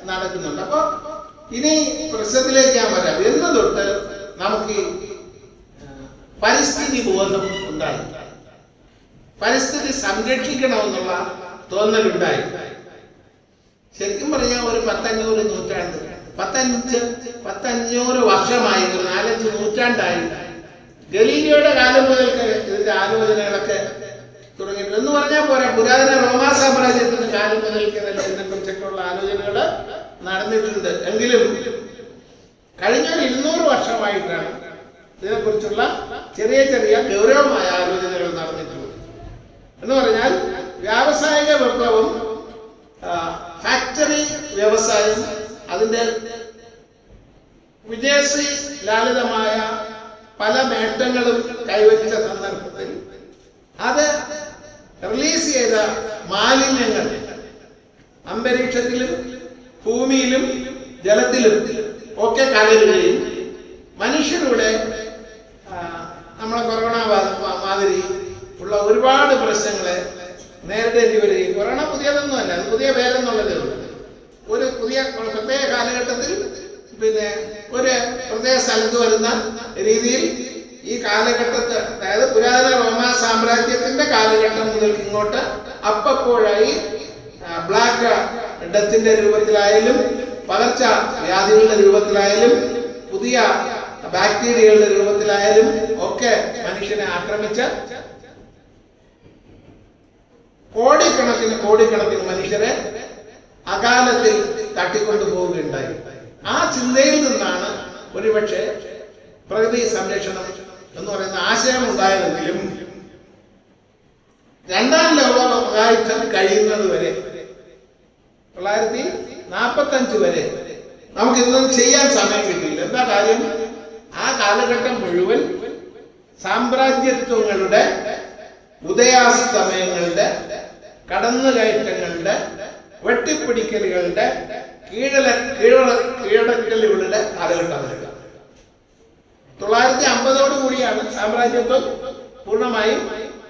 നടക്കുന്നുണ്ട്. അപ്പൊ ഇനി പ്രശ്നത്തിലേക്ക് ഞാൻ വരാം. എന്ന് തൊട്ട് നമുക്ക് പരിസ്ഥിതി ബോധം ഉണ്ടായി, പരിസ്ഥിതി സംരക്ഷിക്കണമെന്നുള്ള തോന്നലുണ്ടായി. ശരിക്കും പറഞ്ഞാൽ ഒരു 100-500 നൂറ്റാണ്ട്, 500 വർഷമായി, ഒരു 4-5 നൂറ്റാണ്ടായി ഗലീലിയോയുടെ കാലം മുതൽക്ക് ഇതിന്റെ ആലോചനകളൊക്കെ തുടങ്ങിയിട്ടുണ്ട് എന്ന് പറഞ്ഞാൽ പോരാ. പുരാതന റോമാ സാമ്രാജ്യത്തിന്റെ കാലം മുതൽക്ക് ഇതിനെക്കുറിച്ചൊക്കെയുള്ള ആലോചനകൾ നടന്നിട്ടുണ്ട്. എങ്കിലും കഴിഞ്ഞ 200 വർഷമായിട്ടാണ് ഇതിനെക്കുറിച്ചുള്ള ചെറിയ ചെറിയ ഗൗരവമായ ആലോചനകൾ നടന്നിട്ടുള്ളത്. എന്ന് പറഞ്ഞാൽ വ്യാവസായിക വിപ്ലവം, ഫാക്ടറി വ്യവസായം, അതിന്റെ വിജയശ്രീ ലാളിതമായ പല നേട്ടങ്ങളും കൈവരിച്ച സന്ദർഭത്തിൽ അത് റിലീസ് ചെയ്ത മാലിന്യങ്ങൾ അന്തരീക്ഷത്തിലും ഭൂമിയിലും ജലത്തിലും ഒക്കെ കലരുകയും മനുഷ്യരുടെ നമ്മളെ കൊറോണ മാതിരി ഉള്ള ഒരുപാട് പ്രശ്നങ്ങളെ നേരിടേണ്ടി വരികയും, കൊറോണ പുതിയതൊന്നുമല്ല, അത് പുതിയ പേരെന്നുള്ളതേ ഉള്ളൂ. ഒരു പുതിയ പ്രത്യേക കാലഘട്ടത്തിൽ പിന്നെ ഒരു പ്രത്യേക സ്ഥലത്ത് വരുന്ന രീതിയിൽ ഈ കാലഘട്ടത്തിൽ, അതായത് പുരാതന റോമാ സാമ്രാജ്യത്തിന്റെ കാലഘട്ടം മുതൽ ഇങ്ങോട്ട് അപ്പോഴായി ബ്ലാക്ക് ഡെത്തിന്റെ രൂപത്തിലായാലും പകർച്ച വ്യാധികളുടെ രൂപത്തിലായാലും പുതിയ ബാക്ടീരിയകളുടെ രൂപത്തിലായാലും ഒക്കെ മനുഷ്യനെ ആക്രമിച്ച് കോടിക്കണക്കിന് മനുഷ്യരെ അകാലത്തിൽ തട്ടിക്കൊണ്ടു പോവുകയുണ്ടായി. ആ ചിന്തയിൽ നിന്നാണ് ഒരുപക്ഷെ പ്രകൃതി സംരക്ഷണം എന്ന് പറയുന്ന ആശയം ഉണ്ടായതെങ്കിലും 2ാം ലോക മഹായുദ്ധം കഴിയുന്നത് വരെ 1945 വരെ നമുക്ക് ഇതൊന്നും ചെയ്യാൻ സമയം കിട്ടിയില്ല. എന്താ കാര്യം? ആ കാലഘട്ടം മുഴുവൻ സാമ്രാജ്യത്വങ്ങളുടെ ഉദയാസ്തമയങ്ങളുടെ, കടന്നുകയറ്റങ്ങളുടെ, വെട്ടിപ്പിടിക്കലുകളുടെ, കീഴടക്കലുകളുടെ കാലഘട്ടമായിരുന്നു. 950 കൂടിയാണ് സാമ്രാജ്യത്വം പൂർണ്ണമായും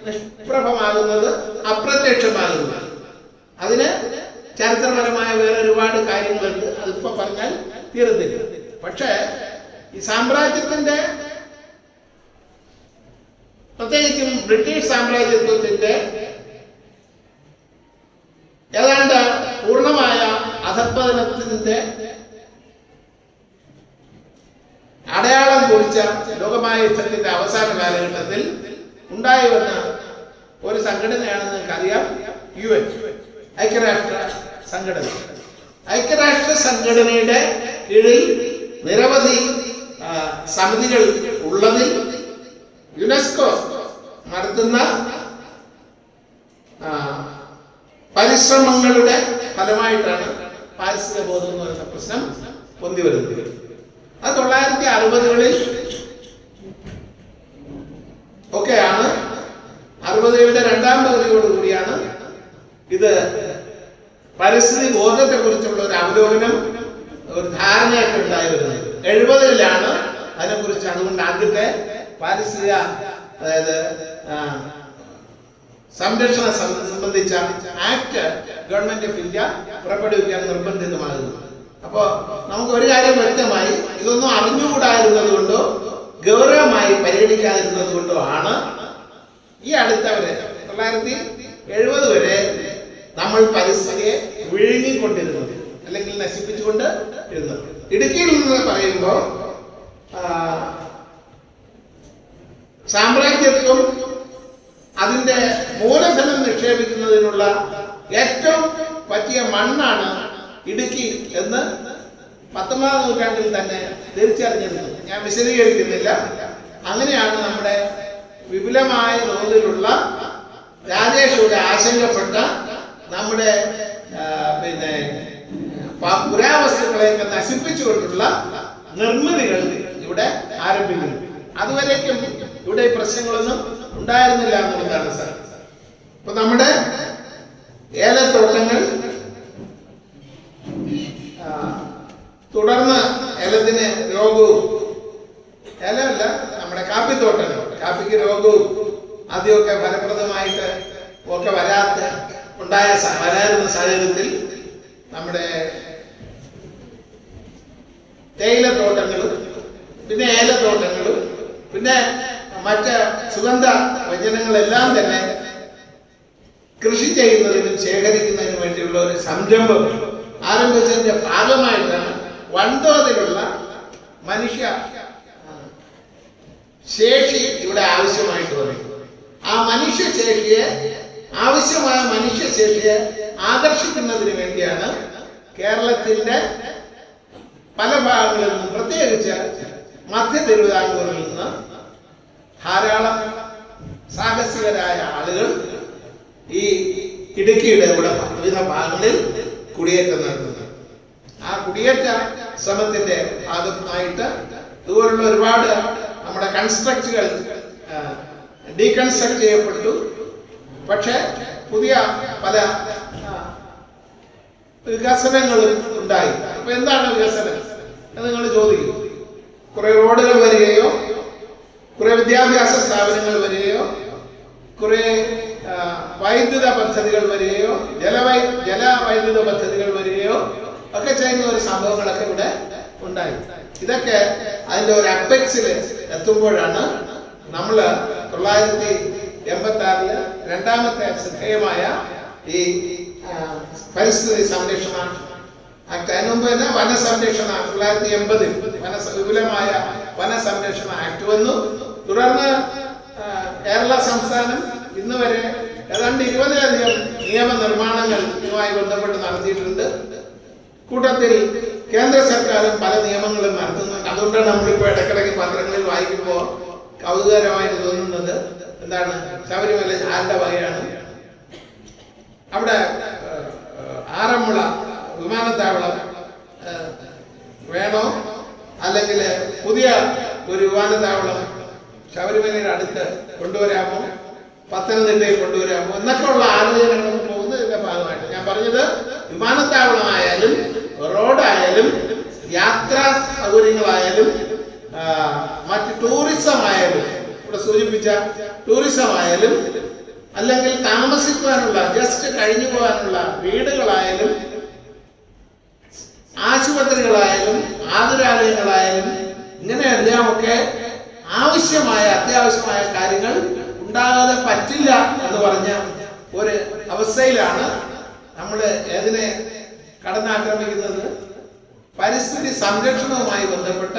നിഷ്പ്രഭമാകുന്നത്, അപ്രത്യക്ഷമാകുന്നത്. അതിന് ചരിത്രപരമായ വേറെ ഒരുപാട് കാര്യങ്ങളുണ്ട്, അതിപ്പോ പറഞ്ഞാൽ തീരത്തില്ല. പക്ഷേ ഈ സാമ്രാജ്യത്തിന്റെ, പ്രത്യേകിച്ചും ബ്രിട്ടീഷ് സാമ്രാജ്യത്വത്തിന്റെ ഏതാണ്ട് പൂർണ്ണമായ അധപ്പതനത്തിന്റെ അടയാളം കുറിച്ച ലോകമഹായുദ്ധത്തിന്റെ അവസാന കാലഘട്ടത്തിൽ ഉണ്ടായി വന്ന ഒരു സംഘടനയാണെന്ന് നിങ്ങൾക്കറിയാം, UN, ഐക്യരാഷ്ട്ര സംഘടന. ഐക്യരാഷ്ട്ര സംഘടനയുടെ കീഴിൽ നിരവധി സമിതികൾ ഉള്ളതിൽ യുനെസ്കോ നടത്തുന്ന പരിശ്രമങ്ങളുടെ ഫലമായിട്ടാണ് പാരിസ്ഥിതിക ബോധം എന്ന് പറയുന്ന പ്രശ്നം പൊന്തി വരുന്നത്. അത് 1960കളിൽ ഒക്കെയാണ്, 60കളുടെ 2ാം പകുതിയോടുകൂടിയാണ് ഇത് പരിസ്ഥിതി ബോധത്തെ കുറിച്ചുള്ള ഒരു അവലോകനം, ഒരു ധാരണയൊക്കെ ഉണ്ടായി വരുന്നത്. 70കളിലാണ് അതിനെക്കുറിച്ച്, അതുകൊണ്ട് ആദ്യത്തെ പാരിസ്ഥിതിക, അതായത് സംരക്ഷണം സംബന്ധിച്ച ആക്ട് ഗവൺമെന്റ് ഓഫ് ഇന്ത്യ പുറപ്പെടുവിക്കാൻ നിർബന്ധിതമാകുന്നു. അപ്പോ നമുക്ക് ഒരു കാര്യം വ്യക്തമായി, ഇതൊന്നും അറിഞ്ഞുകൂടായിരുന്നത് കൊണ്ടോ ഗൗരവമായി പരിഗണിക്കാതിരുന്നത് കൊണ്ടോ ആണ് ഈ അടുത്തവരെ 1970 വരെ നമ്മൾ പരിസ്ഥിതിയെ വിഴുങ്ങിക്കൊണ്ടിരുന്നത്, അല്ലെങ്കിൽ നശിപ്പിച്ചുകൊണ്ട് ഇരുന്നത്. ഇടുക്കിയിൽ നിന്ന് പറയുമ്പോൾ സാമ്രാജ്യത്വം അതിന്റെ മൂലധനം നിക്ഷേപിക്കുന്നതിനുള്ള ഏറ്റവും പറ്റിയ മണ്ണാണ് ഇടുക്കി എന്ന് 19ാം നൂറ്റാണ്ടിൽ തന്നെ തിരിച്ചറിഞ്ഞിരുന്നത്. ഞാൻ വിശദീകരിക്കുന്നില്ല. അങ്ങനെയാണ് നമ്മുടെ വിപുലമായ തോതിലുള്ള രാജേഷ് ഇവിടെ ആശങ്കപ്പെട്ട നമ്മുടെ പിന്നെ പുരാവസ്തുക്കളെയൊക്കെ നശിപ്പിച്ചുകൊണ്ടുള്ള നിർമ്മിതികൾ ഇവിടെ ആരംഭിക്കുന്നു. അതുവരേക്കും ഇവിടെ പ്രശ്നങ്ങളൊന്നും ഉണ്ടായിരുന്നില്ല എന്നുള്ളതാണ് സാർ. ഇപ്പൊ നമ്മുടെ ഏലത്തോട്ടങ്ങൾ തുടർന്ന് ഏലത്തിന് രോഗവും, ഏലമല്ല നമ്മുടെ കാപ്പിത്തോട്ടങ്ങൾ, കാപ്പിക്ക് രോഗവും ആദ്യമൊക്കെ ഫലപ്രദമായിട്ട് ഒക്കെ വരാതിരുന്ന സാഹചര്യത്തിൽ നമ്മുടെ തേയിലത്തോട്ടങ്ങളും പിന്നെ ഏലത്തോട്ടങ്ങളും പിന്നെ മറ്റ് സുഗന്ധ വ്യഞ്ജനങ്ങളെല്ലാം തന്നെ കൃഷി ചെയ്യുന്നതിനും ശേഖരിക്കുന്നതിനും വേണ്ടിയുള്ള ഒരു സംരംഭം ആരംഭിച്ചതിന്റെ ഭാഗമായിട്ടാണ് വൻതോതിലുള്ള മനുഷ്യ ശേഷി ഇവിടെ ആവശ്യമായിട്ട് വന്നത്. ആ ആവശ്യമായ മനുഷ്യശേഷിയെ ആകർഷിക്കുന്നതിന് വേണ്ടിയാണ് കേരളത്തിന്റെ പല ഭാഗങ്ങളിൽ നിന്നും, പ്രത്യേകിച്ച് മധ്യ തിരുവിതാംകൂറിൽ നിന്ന് ധാരാളം സാഹസികരായ ആളുകൾ ഈ ഇടുക്കിയുടെ ഇവിടെ വിവിധ ഭാഗങ്ങളിൽ കുടിയേറ്റം നടത്തുന്നത്. ആ കുടിയേറ്റ ശ്രമത്തിന്റെ ഭാഗമായിട്ട് ഇതുപോലുള്ള ഒരുപാട് നമ്മുടെ കൺസ്ട്രക്റ്റുകൾ ഡീകൺസ്ട്രക്ട് ചെയ്യപ്പെട്ടു. പക്ഷെ പുതിയ പല വികസനങ്ങളും ഉണ്ടായി. അപ്പൊ എന്താണ് വികസനം എന്ന് നിങ്ങൾ ചോദിക്കും. കുറെ റോഡുകൾ വരികയോ, കുറെ വിദ്യാഭ്യാസ സ്ഥാപനങ്ങൾ വരികയോ, കുറെ വൈദ്യുത പദ്ധതികൾ വരികയോ, ജലവൈദ്യുത പദ്ധതികൾ വരികയോ ഒക്കെ ചെയ്യുന്ന ഒരു സംഭവങ്ങളൊക്കെ ഇവിടെ ഉണ്ടായി. ഇതൊക്കെ അതിന്റെ ഒരു അപെക്സിൽ എത്തുമ്പോഴാണ് നമ്മൾ 1986 രണ്ടാമത്തെ ശ്രദ്ധേയമായ ഈ പരിസ്ഥിതി സംരക്ഷണ ആക്ട്, അതിന് മുമ്പ് തന്നെ വനസംരക്ഷണ 1980 വിപുലമായ വനസംരക്ഷണ ആക്ട് വന്നു. തുടർന്ന് കേരള സംസ്ഥാനം ഇന്ന് വരെ ഏതാണ്ട് 20ലധികം നിയമനിർമ്മാണങ്ങൾ ഇതുമായി ബന്ധപ്പെട്ട് നടത്തിയിട്ടുണ്ട്. കൂട്ടത്തിൽ കേന്ദ്ര സർക്കാരും പല നിയമങ്ങളും നടത്തുന്നുണ്ട്. അതുകൊണ്ടാണ് നമ്മളിപ്പോൾ ഇടയ്ക്കിടയ്ക്ക് പത്രങ്ങളിൽ വായിക്കുമ്പോൾ കൗതുകരമായിട്ട് തോന്നുന്നത് എന്താണ്, ശബരിമല ആരുടെ വകയാണ്? അവിടെ ആറന്മുള വിമാനത്താവളം വേണോ, അല്ലെങ്കിൽ പുതിയ ഒരു വിമാനത്താവളം ശബരിമലയുടെ അടുത്ത് കൊണ്ടുവരാമോ, പത്തനംതിട്ടയിൽ കൊണ്ടുവരാമോ എന്നൊക്കെയുള്ള ആലോചനകൾ പോകുന്നതിന്റെ ഭാഗമായിട്ട് ഞാൻ പറഞ്ഞത്, വിമാനത്താവളമായാലും റോഡായാലും യാത്രാ സൗകര്യങ്ങളായാലും മറ്റ് ടൂറിസം ആയാലും, ഇവിടെ സൂചിപ്പിച്ച ടൂറിസം ആയാലും, അല്ലെങ്കിൽ താമസിക്കുവാനുള്ള ജസ്റ്റ് കഴിഞ്ഞു പോകാനുള്ള വീടുകളായാലും, ആശുപത്രികളായാലും, ആതുരാലയങ്ങളായാലും, ഇങ്ങനെയെല്ലാം ഒക്കെ അത്യാവശ്യമായ കാര്യങ്ങൾ ഉണ്ടാകാതെ പറ്റില്ല എന്ന് പറഞ്ഞ ഒരു അവസ്ഥയിലാണ് നമ്മൾ ഏതിനെ കടന്നാക്രമിക്കുന്നത്. പരിസ്ഥിതി സംരക്ഷണവുമായി ബന്ധപ്പെട്ട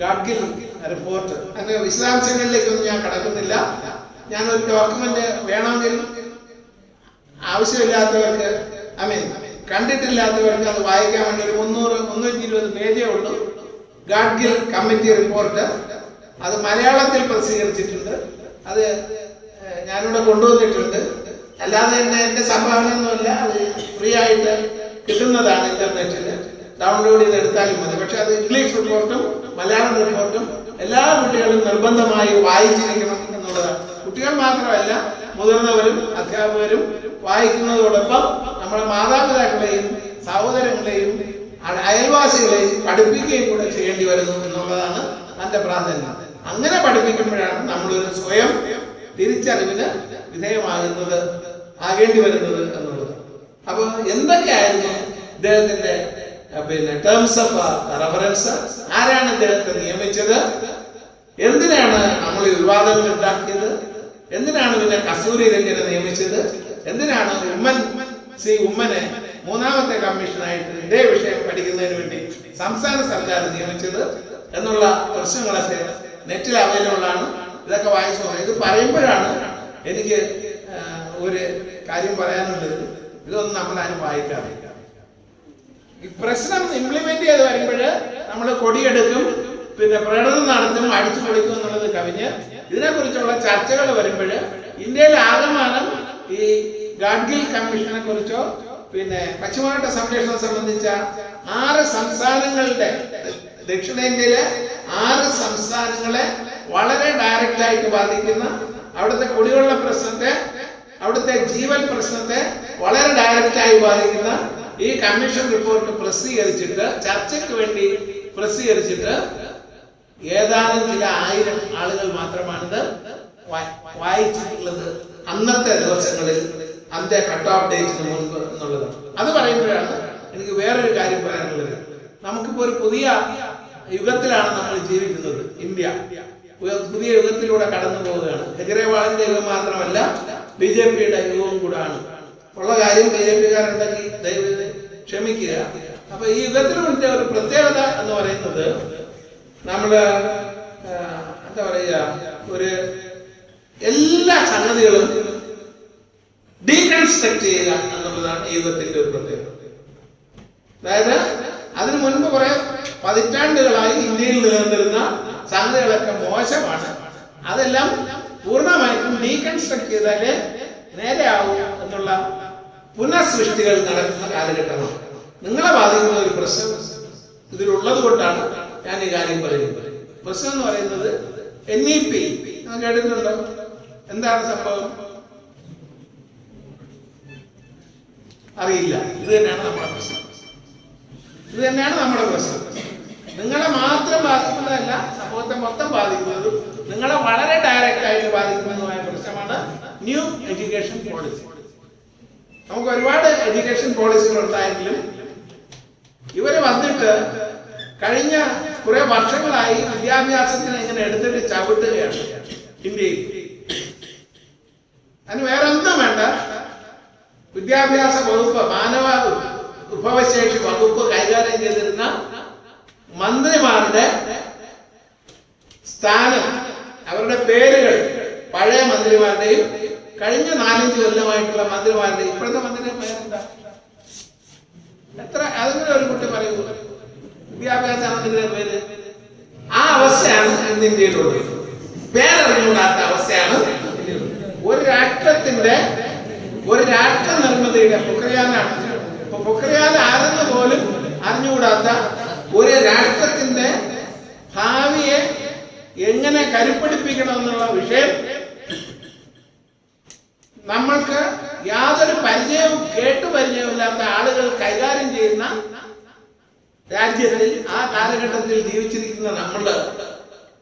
ഗാഡ്ഗിൽ റിപ്പോർട്ട്, അങ്ങനെ വിശദാംശങ്ങളിലേക്കൊന്നും ഞാൻ കടക്കുന്നില്ല. ഞാനൊരു ഡോക്യുമെന്റ് വേണമെങ്കിൽ ആവശ്യമില്ലാത്തവർക്ക്, കണ്ടിട്ടില്ലാത്തവർക്ക് അത് വായിക്കാൻ വേണ്ടി ഒരു 300-320 പേജേ ഉള്ളൂ ഗാഡ്ഗിൽ കമ്മിറ്റി റിപ്പോർട്ട്. അത് മലയാളത്തിൽ പ്രസിദ്ധീകരിച്ചിട്ടുണ്ട്. അത് ഞാനിവിടെ കൊണ്ടുവന്നിട്ടുണ്ട്. അല്ലാതെ തന്നെ എൻ്റെ സംഭാവനയൊന്നുമല്ല, അത് ഫ്രീ ആയിട്ട് കിട്ടുന്നതാണ്. ഇന്റർനെറ്റിൽ ഡൗൺലോഡ് ചെയ്ത് എടുത്താലും മതി. പക്ഷെ അത് ഇംഗ്ലീഷ് റിപ്പോർട്ടും മലയാളം റിപ്പോർട്ടും എല്ലാ കുട്ടികളും നിർബന്ധമായി വായിച്ചിരിക്കണം എന്നുള്ളതാണ്. കുട്ടികൾ മാത്രമല്ല, മുതിർന്നവരും അധ്യാപകരും വായിക്കുന്നതോടൊപ്പം നമ്മുടെ മാതാപിതാക്കളെയും സഹോദരങ്ങളെയും അയൽവാസികളെയും പഠിപ്പിക്കുകയും കൂടെ ചെയ്യേണ്ടി വരുന്നു എന്നുള്ളതാണ് അതിന്റെ പ്രാധാന്യം. അങ്ങനെ പഠിപ്പിക്കുമ്പോഴാണ് നമ്മളൊരു സ്വയം തിരിച്ചറിവിന് ആകേണ്ടി വരുന്നത് എന്നുള്ളത്. അപ്പൊ എന്തൊക്കെയായിരുന്നു ഇദ്ദേഹത്തിന്റെ ടേംസ് ഓഫ് റെഫറൻസ്? ആരാണ് ഇദ്ദേഹത്തെ നിയമിച്ചത്? എന്തിനാണ് നമ്മൾ ഈ വിവാദങ്ങൾ ഉണ്ടാക്കിയത്? എന്തിനാണ് പിന്നെ കസ്തൂരി രംഗനെ നിയമിച്ചത്? എന്തിനാണ് ഉമ്മനെ മൂന്നാമത്തെ കമ്മീഷനായിട്ട് ഇതേ വിഷയം പഠിക്കുന്നതിന് വേണ്ടി സംസ്ഥാന സർക്കാർ നിയമിച്ചത് എന്നുള്ള പ്രശ്നങ്ങളൊക്കെ നെറ്റിൽ അവൈലബിൾ ആണ്. ഇതൊക്കെ വായിച്ചു. ഇത് പറയുമ്പോഴാണ് എനിക്ക് ഒരു കാര്യം പറയാനുള്ളത്. ഇതൊന്നും നമ്മളാരും വായിക്കാറില്ല. ഈ പ്രശ്നം ഇംപ്ലിമെന്റ് ചെയ്ത് വരുമ്പോൾ നമ്മൾ കൊടിയെടുക്കും, പിന്നെ പ്രകടനം നടത്തും, അടിച്ചു പൊളിക്കും എന്നുള്ളത് കവിഞ്ഞ് ഇതിനെക്കുറിച്ചുള്ള ചർച്ചകൾ വരുമ്പോൾ ഇന്ത്യയിൽ ആകമാനം ഈ ഗാഡ്ഗിൽ കമ്മീഷനെ കുറിച്ചോ പിന്നെ പശ്ചിമഘട്ട സംരക്ഷണം സംബന്ധിച്ച 6 സംസ്ഥാനങ്ങളുടെ ദക്ഷിണേന്ത്യയിലെ 6 സംസ്ഥാനങ്ങളെ വളരെ ഡയറക്റ്റ് ആയിട്ട് ബാധിക്കുന്ന, അവിടുത്തെ കുടിവെള്ള പ്രശ്നത്തെ, അവിടുത്തെ ജീവൻ പ്രശ്നത്തെ വളരെ ഡയറക്റ്റായി ബാധിക്കുന്ന ഈ കമ്മീഷൻ റിപ്പോർട്ട് പ്രസിദ്ധീകരിച്ചിട്ട്, ചർച്ചയ്ക്ക് വേണ്ടി പ്രസിദ്ധീകരിച്ചിട്ട് ഏതാനും ചില 1000 ആളുകൾ മാത്രമാണിത് വായിച്ചിട്ടുള്ളത് അന്നത്തെ ദിവസങ്ങളിൽ, അതിന്റെ കട്ട് ഓഫ് ഡേറ്റിന് മുൻപ് എന്നുള്ളത്. അത് പറയുമ്പോഴാണ് എനിക്ക് വേറൊരു കാര്യം പറയാനുള്ളത്. നമുക്കിപ്പോൾ ഒരു പുതിയ യുഗത്തിലാണ് നമ്മൾ ജീവിക്കുന്നത്. ഇന്ത്യ പുതിയ യുഗത്തിലൂടെ കടന്നു പോവുകയാണ്. കെജ്രിവാളിന്റെ യുഗം മാത്രമല്ല, BJPയുടെ യുഗവും കൂടാണ്. ഉള്ള കാര്യം BJPക്കാരുണ്ടെങ്കിൽ ദയവ് ക്ഷമിക്കുക. അപ്പൊ ഈ യുഗത്തിലൂടെ ഒരു പ്രത്യേകത എന്ന് പറയുന്നത്, നമ്മള് എന്താ പറയുക, ഒരു എല്ലാ സംഗതികളും ഡീകൺസ്ട്രക്ട് ചെയ്യുക എന്നുള്ളതാണ് ഈ യുഗത്തിന്റെ ഒരു പ്രത്യേകത. അതായത് അതിനു മുൻപ് കുറെ പതിറ്റാണ്ടുകളായി ഇന്ത്യയിൽ നിലനിന്നിരുന്ന സംഗതികളൊക്കെ മോശമാണ്. അതെല്ലാം പൂർണ്ണമായിട്ടും ഡീകൺസ്ട്രക്ട് ചെയ്താലേ നേരെയാവും എന്നുള്ള പുനഃസൃഷ്ടികൾ നടക്കുന്ന കാലഘട്ടമാണ്. നിങ്ങളെ ബാധിക്കുന്ന ഒരു പ്രശ്നം ഇതിലുള്ളത് കൊണ്ടാണ് ഞാൻ ഈ കാര്യം പറയുന്നത്. പ്രശ്നം എന്ന് പറയുന്നത് NEP കേട്ടിട്ടുണ്ടോ? എന്താണ് സംഭവം? അറിയില്ല. ഇത് തന്നെയാണ് നമ്മുടെ പ്രശ്നം. ഇത് തന്നെയാണ് നമ്മുടെ പ്രശ്നം. നിങ്ങളെ മാത്രം ബാധിക്കുന്നതല്ല, സമൂഹത്തെ മൊത്തം ബാധിക്കുന്നതും നിങ്ങളെ വളരെ ഡയറക്റ്റ് ആയിട്ട് ബാധിക്കുന്നതുമായ പ്രശ്നമാണ് ന്യൂ എഡ്യൂക്കേഷൻ പോളിസി. നമുക്ക് ഒരുപാട് എഡ്യൂക്കേഷൻ പോളിസികൾ ഉണ്ടായെങ്കിലും ഇവര് വന്നിട്ട് കഴിഞ്ഞ കുറെ വർഷങ്ങളായി വിദ്യാഭ്യാസത്തിന് ഇങ്ങനെ എടുത്തിട്ട് ചവിട്ടുകയാണ് ഇന്ത്യയിൽ. അതിന് വേറെ ഒന്നും വേണ്ട. വിദ്യാഭ്യാസ വകുപ്പ്, മാനവ വിഭവശേഷി വകുപ്പ് കൈകാര്യം ചെയ്തിരുന്ന മന്ത്രിമാരുടെ സ്ഥാനം, അവരുടെ പേരുകൾ, പഴയ മന്ത്രിമാരുടെയും കഴിഞ്ഞ 4-5 കൊല്ലമായിട്ടുള്ള മന്ത്രിമാരുടെയും, ഇപ്പോഴത്തെ മന്ത്രിയുടെ പേരെന്താ? എത്ര അതെങ്കിലും ഒരു കുട്ടി പറയൂ, വിദ്യാഭ്യാസ മന്ത്രിയുടെ പേര്. ആ അവസ്ഥയാണ് ഇന്ന് ഇന്ത്യയിലുള്ളത്. പേരറിഞ്ഞുകൂടാത്ത അവസ്ഥയാണ്. ഒരു രാഷ്ട്ര നിർമ്മിതിയുടെ പൊഖ്രിയാൻ ആരെന്ന് പോലും അറിഞ്ഞുകൂടാത്ത ഒരു രാഷ്ട്രത്തിന്റെ ഭാവിയെ എങ്ങനെ കരുപ്പിടിപ്പിക്കണം എന്നുള്ള വിഷയം നമ്മൾക്ക് യാതൊരു പരിചയവും കേട്ടുപരിചയമില്ലാത്ത ആളുകൾ കൈകാര്യം ചെയ്യുന്ന രാജ്യത്തിൽ, ആ കാലഘട്ടത്തിൽ ജീവിച്ചിരിക്കുന്ന നമ്മൾ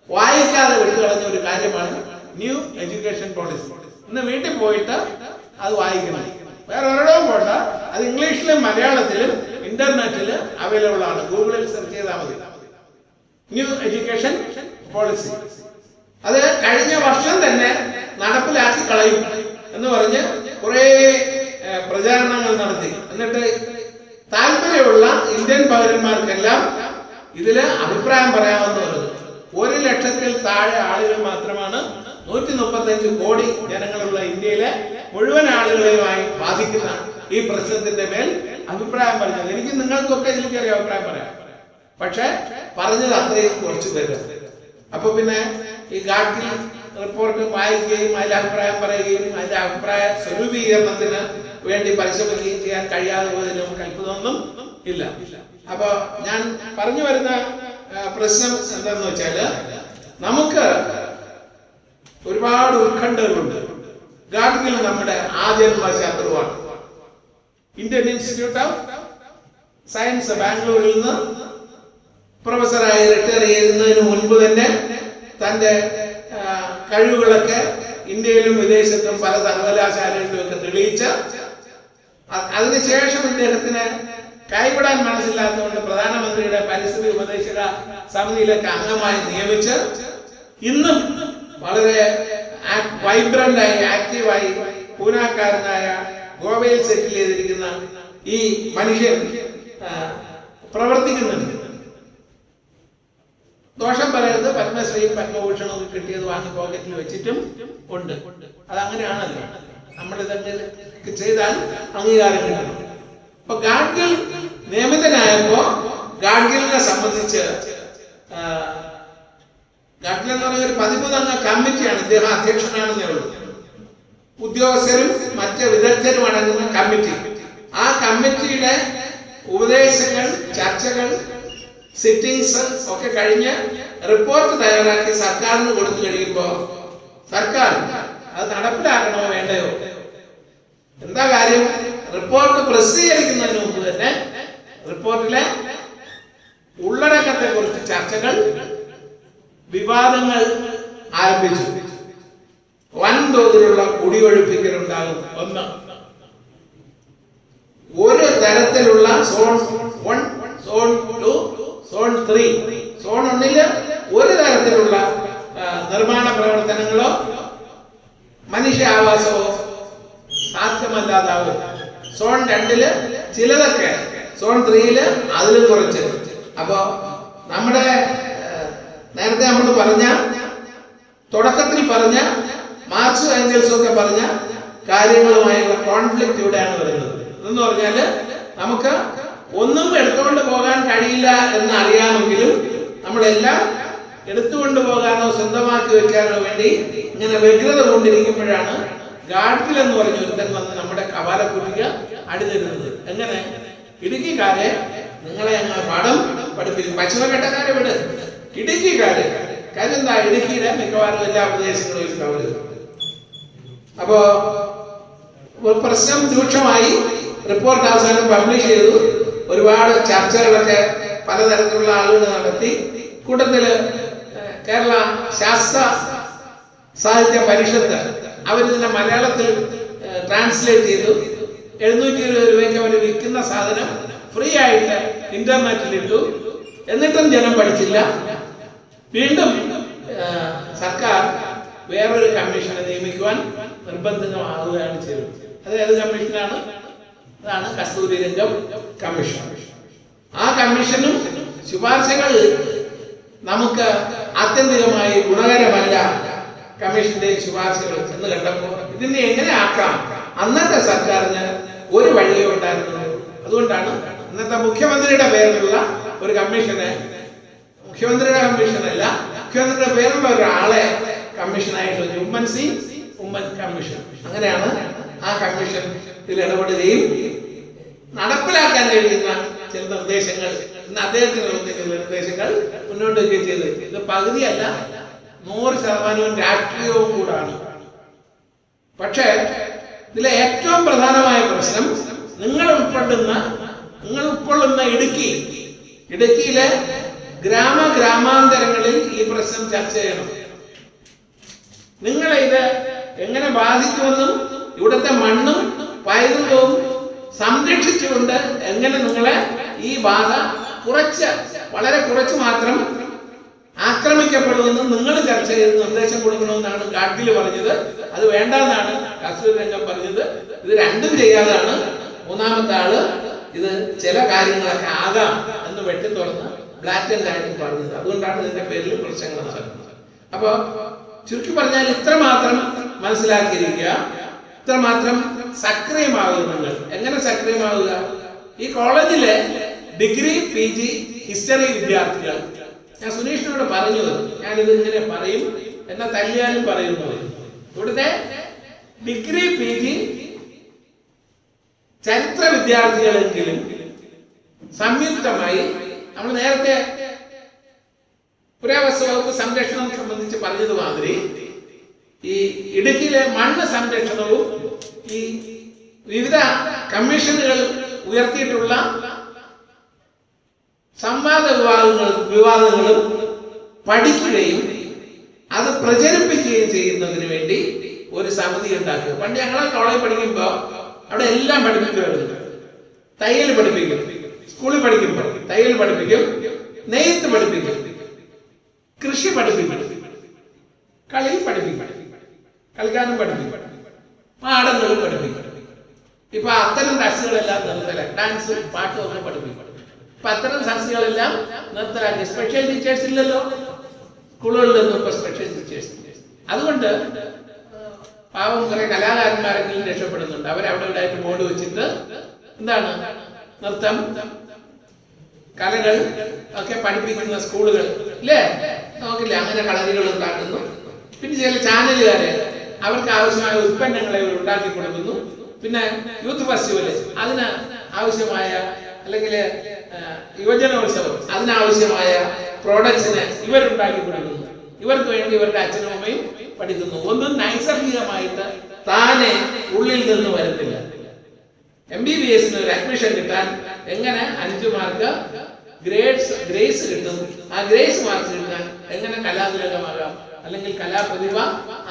വായിക്കാതെ വിട്ടുകളഞ്ഞ ഒരു കാര്യമാണ് ന്യൂ എഡ്യൂക്കേഷൻ പോളിസി. ഇന്ന് വീട്ടിൽ പോയിട്ട് അത് വായിക്കണം. വേറെ ഒരിടവും പോണ്ട. അത് ഇംഗ്ലീഷിലും മലയാളത്തിലും ഇന്റർനെറ്റില് അവൈലബിൾ ആണ്. ഗൂഗിളിൽ സെർച്ച് ചെയ്താൽ മതി. New education policy. അത് കഴിഞ്ഞ വർഷം തന്നെ നടപ്പിലാക്കി കളയും എന്ന് പറഞ്ഞ് കുറെ പ്രചാരണങ്ങൾ നടത്തി. എന്നിട്ട് താല്പര്യമുള്ള ഇന്ത്യൻ പൗരന്മാർക്കെല്ലാം ഇതില് അഭിപ്രായം പറയാമെന്ന് പറഞ്ഞു. 1 ലക്ഷത്തിൽ താഴെ ആളുകൾ മാത്രമാണ് 135 കോടി ജനങ്ങളുള്ള ഇന്ത്യയിലെ മുഴുവൻ ആളുകളെയുമായി ബാധിക്കുന്ന ഈ പ്രശ്നത്തിന്റെ മേൽ അഭിപ്രായം പറഞ്ഞത്. എനിക്ക് നിങ്ങൾക്കൊക്കെ ഇതിൽ കയറി അഭിപ്രായം പറയാം. പക്ഷെ പറഞ്ഞത് അത്രയും കുറച്ചു പേര്. അപ്പൊ പിന്നെ ഈ ഗാഡ്ഗിൽ റിപ്പോർട്ട് വായിക്കുകയും അതിന്റെ അഭിപ്രായം പറയുകയും അതിന്റെ അഭിപ്രായ സ്വരൂപീകരണത്തിന് വേണ്ടി പരിശ്രമിക്കുകയും ചെയ്യാൻ കഴിയാതെ പോയതിൽ നമുക്ക് അത്ഭുതമൊന്നും ഇല്ല. അപ്പൊ ഞാൻ പറഞ്ഞു വരുന്ന പ്രശ്നം എന്താന്ന് വെച്ചാല്, നമുക്ക് ഒരുപാട് ഉത്കണ്ഠകളുണ്ട്. ഗാഡ്ഗിൽ നമ്മുടെ ആജന്മ ശത്രുവാണ്. ഇന്ത്യൻ ഇൻസ്റ്റിറ്റ്യൂട്ട് ഓഫ് സയൻസ് ബാംഗ്ലൂരിൽ നിന്ന് പ്രൊഫസറായി റിട്ടയർ ചെയ്യുന്നതിന് മുൻപ് തന്നെ തന്റെ കഴിവുകളൊക്കെ ഇന്ത്യയിലും വിദേശത്തും പല സർവകലാശാലകളിലും ഒക്കെ തെളിയിച്ച്, അതിനുശേഷം ഇദ്ദേഹത്തിന് കൈവിടാൻ മനസ്സില്ലാത്തതുകൊണ്ട് പ്രധാനമന്ത്രിയുടെ പരിസ്ഥിതി ഉപദേശക സമിതിയിലൊക്കെ അംഗമായി നിയമിച്ച് ഇന്നും വളരെ വൈബ്രന്റ് ആയി ആക്റ്റീവായി പൂനാക്കാരനായ ഗോവയിൽ സെറ്റിൽ ചെയ്തിരിക്കുന്ന ഈ മനുഷ്യൻ പ്രവർത്തിക്കുന്നുണ്ട്. ദോഷം പറയരുത്, പത്മശ്രീയും പത്മഭൂഷണവും ഒക്കെ കിട്ടിയത് വാങ്ങി പോക്കറ്റിൽ വെച്ചിട്ടും ഉണ്ട്. അതങ്ങനെയാണല്ലോ, നമ്മളിതൊക്കെ ചെയ്താൽ അംഗീകാരം കിട്ടണം. അപ്പൊ ഗാഡ്ഗിൽ നിയമിതനായപ്പോ ഗാഡ്ഗിലിനെ സംബന്ധിച്ച് ഗാഡ്ഗിൽ എന്ന് പറഞ്ഞ ഒരു 13 അംഗ കമ്മിറ്റിയാണ്, ഇദ്ദേഹം അധ്യക്ഷനാണെന്നേ ഉള്ളൂ. ഉദ്യോഗസ്ഥരും മറ്റ് വിദഗ്ധരും അടങ്ങുന്ന കമ്മിറ്റി. ആ കമ്മിറ്റിയുടെ ഉപദേശങ്ങൾ, ചർച്ചകൾ, സിറ്റിംഗ്സ് ഒക്കെ കഴിഞ്ഞ് റിപ്പോർട്ട് തയ്യാറാക്കി സർക്കാരിന് കൊടുത്തു കഴിയുമ്പോൾ സർക്കാർ അത് നടപ്പിലാക്കണോ വേണ്ടയോ? എന്താ കാര്യം? റിപ്പോർട്ട് പ്രസിദ്ധീകരിക്കുന്നതിന് മുമ്പ് തന്നെ റിപ്പോർട്ടിലെ ഉള്ളടക്കത്തെ കുറിച്ച് ചർച്ചകൾ, വിവാദങ്ങൾ ആരംഭിച്ചു. വൻതോതിലുള്ള കുടിയൊഴിപ്പിക്കലുണ്ടാകും. ഒന്ന്, ഒരു തരത്തിലുള്ള സോൺ 1, സോൺ 2, സോൺ 3. സോൺ 1 ഒരു തരത്തിലുള്ള നിർമ്മാണ പ്രവർത്തനങ്ങളോ മനുഷ്യ ആവാസമോ സാധ്യമല്ലാതാവും. സോൺ 2 ചിലതൊക്കെ, സോൺ 3 അതിലും കുറച്ച്. അപ്പോ നമ്മുടെ നേരത്തെ നമ്മൾ പറഞ്ഞ, തുടക്കത്തിൽ പറഞ്ഞ മാർക്സും ഏഞ്ചൽസും ഒക്കെ പറഞ്ഞ കാര്യങ്ങളുമായുള്ള കോൺഫ്ലിക്റ്റ് ഇവിടെയാണ് വരുന്നത്. എന്ന് പറഞ്ഞാല് നമുക്ക് ഒന്നും എടുത്തുകൊണ്ട് പോകാൻ കഴിയില്ല എന്ന് അറിയാമെങ്കിലും നമ്മളെല്ലാം എടുത്തുകൊണ്ട് പോകാനോ സ്വന്തമാക്കി വെക്കാനോ വേണ്ടി ഇങ്ങനെ വ്യഗ്രത കൊണ്ടിരിക്കുമ്പോഴാണ് ഗാഡ്ഗിൽ എന്ന് പറഞ്ഞ ഒരുത്തൻ വന്ന് നമ്മുടെ കവാലക്കുട്ടിക്ക് അടിതരുന്നത്. എങ്ങനെ? ഇടുക്കിക്കാരെ നിങ്ങളെ ഞങ്ങൾ പാഠം പഠിപ്പിക്കും. പശ്ചിമഘട്ടക്കാരെ വിട്, ഇടുക്കിക്കാരെ. കാര്യം എന്താ? ഇടുക്കിയിലെ മിക്കവാറും എല്ലാ പ്രദേശങ്ങളും കവർ ചെയ്തു. അപ്പോ പ്രശ്നം രൂക്ഷമായി. റിപ്പോർട്ട് അവസാനം പബ്ലിഷ് ചെയ്തു. ഒരുപാട് ചർച്ചകളൊക്കെ പലതരത്തിലുള്ള ആളുകൾ നടത്തി. കൂട്ടത്തില് കേരള ശാസ്ത്ര സാഹിത്യ പരിഷത്ത് അവരിതിനെ മലയാളത്തിൽ ട്രാൻസ്ലേറ്റ് ചെയ്തു. 720 രൂപയ്ക്ക് അവർ വിൽക്കുന്ന സാധനം ഫ്രീ ആയിട്ട് ഇന്റർനെറ്റിൽ ഇട്ടു. എന്നിട്ടും ജനം പഠിച്ചില്ല. വീണ്ടും സർക്കാർ വേറൊരു കമ്മീഷനെ നിയമിക്കുവാൻ നിർബന്ധിതമാവുകയാണ് ചെയ്തത്. അത് ഏത് കമ്മീഷനാണ്? അതാണ് കസ്തൂരിരംഗം കമ്മീഷൻ. ആ കമ്മീഷനും ശുപാർശകൾ നമുക്ക് ആത്യന്തികമായി ഗുണകരമല്ല. കമ്മീഷന്റെ ശുപാർശകൾ എന്ന് കണ്ടപ്പോൾ ഇതിനെ എങ്ങനെ ആക്കാം? അന്നത്തെ സർക്കാരിന് ഒരു വഴിയേ ഉണ്ടായിരുന്നുള്ളൂ. അതുകൊണ്ടാണ് ഇന്നത്തെ മുഖ്യമന്ത്രിയുടെ പേരിലുള്ള ഒരു കമ്മീഷനെ, മുഖ്യമന്ത്രിയുടെ കമ്മീഷനല്ല, മുഖ്യമന്ത്രിയുടെ പേരിലുള്ള ഒരാളെ കമ്മീഷനായിട്ട് ഉമ്മൻ കമ്മീഷൻ. അങ്ങനെയാണ് ആ കമ്മീഷൻ ഇതിൽ ഇടപെടുകയും നടപ്പിലാക്കാൻ കഴിയുന്ന ചില നിർദ്ദേശങ്ങൾ, ഇന്ന് അദ്ദേഹത്തിന് ചില നിർദ്ദേശങ്ങൾ മുന്നോട്ട് വയ്ക്കുകയും ചെയ്ത്. ഇത് പകുതിയല്ല, 100% രാഷ്ട്രീയവും കൂടാണ്. പക്ഷേ ഇതിലെ ഏറ്റവും പ്രധാനമായ പ്രശ്നം നിങ്ങൾ ഉൾക്കൊള്ളുന്ന ഇടുക്കിയിലെ ഗ്രാമാന്തരങ്ങളിൽ ഈ പ്രശ്നം ചർച്ച ചെയ്യണം. നിങ്ങളെ ഇത് എങ്ങനെ ബാധിക്കുമെന്നും ഇവിടുത്തെ മണ്ണും പൈതൃകവും സംരക്ഷിച്ചുകൊണ്ട് എങ്ങനെ നിങ്ങളെ ഈ ബാധ വളരെ കുറച്ച് മാത്രം ആക്രമിക്കപ്പെടുമെന്നും നിങ്ങൾ ചർച്ച ചെയ്ത് നിർദ്ദേശം കൊടുക്കണമെന്നാണ് ഗാഡ്ഗിൽ പറഞ്ഞത്. അത് വേണ്ടെന്നാണ് കസ്തൂരിരംഗം പറഞ്ഞത്. ഇത് രണ്ടും ചെയ്യാതാണ് മൂന്നാമത്തെ ആള് ഇത് ചില കാര്യങ്ങളൊക്കെ ആകാം എന്ന് വെട്ടി തുറന്ന് ബ്ലാറ്റന്റ് ആയിട്ട് പറഞ്ഞത്. അതുകൊണ്ടാണ് ഇതിന്റെ പേരിൽ പ്രശ്നങ്ങൾ നടക്കുന്നത്. അപ്പൊ ചുരുക്കി പറഞ്ഞാൽ ഇത്രമാത്രം മനസ്സിലാക്കിയിരിക്കുക, ഇത്രമാത്രം സക്രിയമാകുക. നിങ്ങൾ എങ്ങനെ സക്രിയമാവുക? ഈ കോളേജിലെ ഡിഗ്രി, PG, ഹിസ്റ്ററി വിദ്യാർത്ഥികൾ, ഞാൻ സുനീഷിനോട് പറഞ്ഞു, ഞാനിത് ഇങ്ങനെ പറയും, എന്നെ തല്ലിയാലും പറയുന്നത്, ഇവിടുത്തെ ഡിഗ്രി, PG ചരിത്ര വിദ്യാർത്ഥികളെങ്കിലും സംയുക്തമായി, നമ്മൾ നേരത്തെ പുരാവസ്തു വകുപ്പ് സംരക്ഷണം സംബന്ധിച്ച് പറഞ്ഞത് മാതിരി ഈ ഇടുക്കിയിലെ മണ്ണ് സംരക്ഷണവും ഈ വിവിധ കമ്മീഷനുകൾ ഉയർത്തിയിട്ടുള്ള സംവാദ വിവാദങ്ങളും പഠിക്കുകയും അത് പ്രചരിപ്പിക്കുകയും ചെയ്യുന്നതിന് വേണ്ടി ഒരു സമിതി ഉണ്ടാക്കുക. പണ്ട് ഞങ്ങളെ കോളേജിൽ പഠിക്കുമ്പോൾ അവിടെ എല്ലാം പഠിപ്പിക്കുമായിരുന്നു. തയ്യൽ പഠിപ്പിക്കും, സ്കൂളിൽ പഠിക്കുമ്പോൾ തയ്യൽ പഠിപ്പിക്കും, നെയ്ത്ത് പഠിപ്പിക്കും, കൃഷി പഠിപ്പിക്കും, കളി പഠിപ്പിക്കും, കളിക്കാനും പഠിപ്പിക്കും, പാഠങ്ങളും പഠിപ്പിക്കും. ഇപ്പൊ അത്തരം ക്ലാസ്സുകളെല്ലാം നിർത്തലാക്കി, ഡാൻസും പാട്ടും ഒക്കെ പഠിപ്പിക്കും. ഇപ്പൊ അത്തരം ക്ലാസ്സുകളെല്ലാം നിർത്തലാക്കി. സ്പെഷ്യൽ ടീച്ചേഴ്സ് ഇല്ലല്ലോ സ്കൂളുകളിലൊന്നും. ഇപ്പൊ സ്പെഷ്യൽ ടീച്ചേഴ്സ്. അതുകൊണ്ട് പാവം കുറെ കലാകാരന്മാരെങ്കിലും രക്ഷപ്പെടുന്നുണ്ട്. അവരവിടെ ഇവിടെ ആയിട്ട് ബോർഡ് വെച്ചിട്ട് എന്താണ് നൃത്തം, കലകൾ ഒക്കെ പഠിപ്പിക്കുന്ന സ്കൂളുകൾ ഇല്ലേ, നോക്കില്ല, അങ്ങനെ കളരികൾ ഉണ്ടാക്കുന്നു. പിന്നെ ചില ചാനലുകാരെ അവർക്ക് ആവശ്യമായ ഉൽപ്പന്നങ്ങളെ ഇവർ ഉണ്ടാക്കി കൊടുക്കുന്നു. പിന്നെ യൂത്ത് ഫെസ്റ്റിവൽ, അതിന് ആവശ്യമായ അല്ലെങ്കിൽ യുവജനോത്സവം, അതിനാവശ്യമായ പ്രോഡക്ട്സിനെ ഇവരുണ്ടാക്കി കൊടുക്കുന്നു. ഇവർക്ക് വേണ്ടി ഇവരുടെ അച്ഛനും അമ്മയും പഠിക്കുന്നു. ഒന്നും നൈസർഗികമായിട്ട് താനെ ഉള്ളിൽ നിന്ന് വരുന്നില്ല. MBBS ഒരു അഡ്മിഷൻ കിട്ടാൻ എങ്ങനെ 5 മാർക്ക് ഗ്രേസ് കിട്ടും, ആ ഗ്രേസ് മാർക്ക് കിട്ടാൻ എങ്ങനെ കലാതിലകമാകാം അല്ലെങ്കിൽ കലാപ്രതിഭ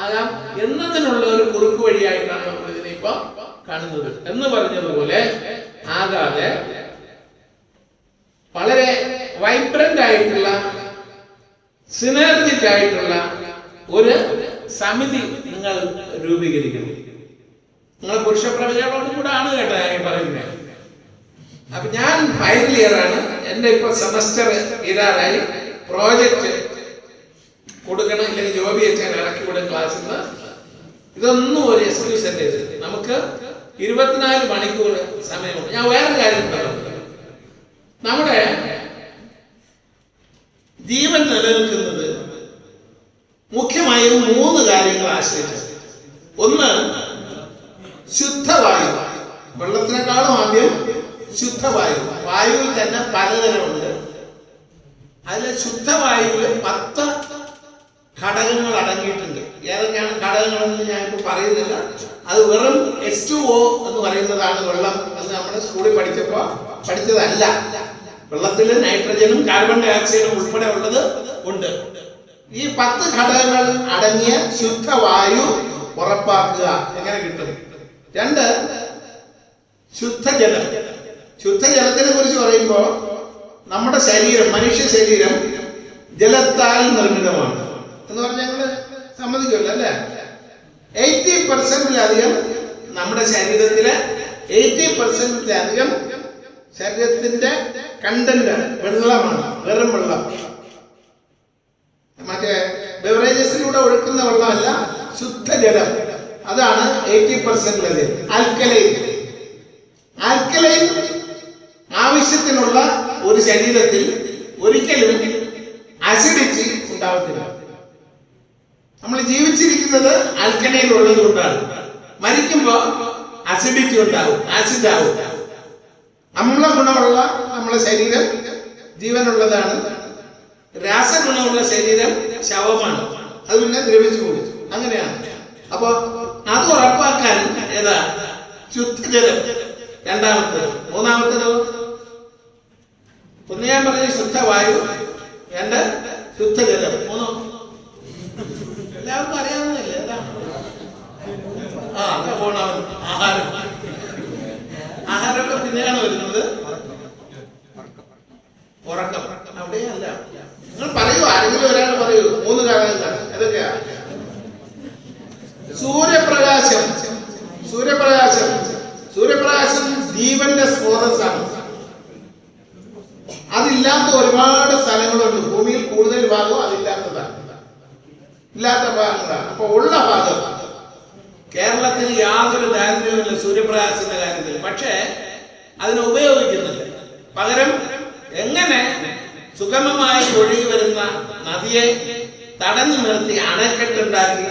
ആകാം എന്നതിനുള്ള ഒരു കുറുക്ക് വഴിയായിട്ടാണ് നമ്മൾ ഇതിനെ ഇപ്പൊ കാണുന്നത്. എന്ന് പറഞ്ഞതുപോലെ ആകാതെ വളരെ വൈബ്രന്റ് ആയിട്ടുള്ള സിനർജിക് ആയിട്ടുള്ള ഒരു സമിതി നിങ്ങൾ രൂപീകരിക്കണം. നിങ്ങൾ പുരുഷ പ്രവചനോട് കൂടെ ആണ് കേട്ടോ ഞാൻ പറയുന്നത്. അപ്പൊ ഞാൻ ഫൈനൽ ഇയർ ആണ്, എന്റെ ഇപ്പൊ സെമസ്റ്റർ ഇരാറായി. പ്രോജക്റ്റ് കൊടുക്കണം, ഇല്ലെങ്കിൽ ജോബി വെച്ചാൽ ഇറക്കി വിടും ക്ലാസ്സിൽ നിന്ന്. ഇതൊന്നും ഒരു എക്സ്ക്യൂസ് അല്ലേ. നമുക്ക് 24 മണിക്കൂർ സമയമുണ്ട്. ഞാൻ വേറൊരു കാര്യം പറയുന്നത്, നമ്മുടെ ജീവൻ നിലനിൽക്കുന്നത് മുഖ്യമായും 3 കാര്യങ്ങൾ ആശ്രയിച്ചു. ഒന്ന് ശുദ്ധവായു. വെള്ളത്തിനേക്കാളും ആദ്യം ശുദ്ധവായു. വായുവിൽ തന്നെ പലതരമുണ്ട്. അതിൽ ശുദ്ധവായുവിൽ 10 ഘടകങ്ങൾ അടങ്ങിയിട്ടുണ്ട്. ഏതൊക്കെയാണ് ഘടകങ്ങളെന്ന് ഞാൻ ഇപ്പോൾ പറയുന്നില്ല. അത് വെറും H2O എന്ന് പറയുന്നതാണ് വെള്ളം എന്ന് നമ്മൾ സ്കൂളിൽ പഠിച്ചതല്ല. വെള്ളത്തിൽ നൈട്രജനും കാർബൺ ഡൈ ഓക്സൈഡും ഉൾപ്പെടെ ഉള്ളത് ഉണ്ട്. ഈ 10 ഘടകങ്ങൾ അടങ്ങിയ ശുദ്ധവായു ഉറപ്പാക്കുക. എങ്ങനെ കിട്ടും? 2 ശുദ്ധജലം. ശുദ്ധജലത്തിനെ കുറിച്ച് പറയുമ്പോൾ നമ്മുടെ ശരീരം, മനുഷ്യ ശരീരം ജലത്താൽ നിർമ്മിതമാണ് എന്ന് പറഞ്ഞാൽ ഞങ്ങൾ സമ്മതിക്കുമല്ലോ അല്ലേ? 80%-ലധികം നമ്മുടെ ശരീരത്തിലെ 80%-ലധികം ശരീരത്തിന്റെ കണ്ടന്റ് വെള്ളമാണ്, വെറും വെള്ളം. മറ്റേ ബെവറേജസിലൂടെ ഒഴുക്കുന്ന വെള്ളമല്ല, ശുദ്ധജലം. അതാണ് 80%-ലധികം. ആൽക്കലൈൻ ആവശ്യത്തിനുള്ള ഒരു ശരീരത്തിൽ ഒരിക്കലും അസിഡിറ്റി ഉണ്ടാവത്തില്ല. നമ്മൾ ജീവിച്ചിരിക്കുന്നത് ആൽക്കലൈൻ ഉള്ളത് കൊണ്ടാണ്. മരിക്കുമ്പോൾ അസിഡിറ്റി ഉണ്ടാവും, ആസിഡ് ആവും. അമ്ല ഗുണമുള്ള നമ്മളെ ശരീരം ജീവനുള്ളതാണ്. രാസഗുണമുള്ള ശരീരം ശവമാണ്, അത് പിന്നെ ദ്രവിച്ചു പോകും. അങ്ങനെയാണ്. അപ്പൊ അത് ഉറപ്പാക്കാൻ ഏതാ? ശുദ്ധജലം രണ്ടാമത്തേത്. മൂന്നാമത്തേത് ഒന്ന് ഞാൻ പറഞ്ഞ ശുദ്ധവായു, 2 ശുദ്ധജലം, 3 എല്ലാവർക്കും അറിയാവുന്നതല്ലേ? ആഹാരം. ആഹാരമൊക്കെ പിന്നെയാണ് വരുന്നത്. ഉറക്കം അവിടെയല്ല. നിങ്ങൾ പറയൂ, ആരെങ്കിലും ഒരാൾ പറയൂ. 3 ഘടകങ്ങൾ ഏതൊക്കെയാ? സൂര്യപ്രകാശം. സൂര്യപ്രകാശം ജീവന്റെ സ്രോതസ്സാണ്. അതില്ലാത്ത ഒരുപാട് സ്ഥലങ്ങളുണ്ട്. ഭൂമിയിൽ കൂടുതൽ ഭാഗവും അതില്ലാത്തതാണ്, ഇല്ലാത്ത ഭാഗങ്ങളാണ്. അപ്പൊ ഉള്ള ഭാഗം കേരളത്തിന് യാതൊരു ദാരിദ്ര്യവുമില്ല സൂര്യപ്രകാശത്തിന്റെ കാര്യത്തിൽ. പക്ഷേ അതിനെ ഉപയോഗിക്കുന്നില്ല. പകരം എങ്ങനെ സുഗമമായി ഒഴുകി വരുന്ന നദിയെ തടഞ്ഞു നിർത്തി അണക്കെട്ടുണ്ടാക്കി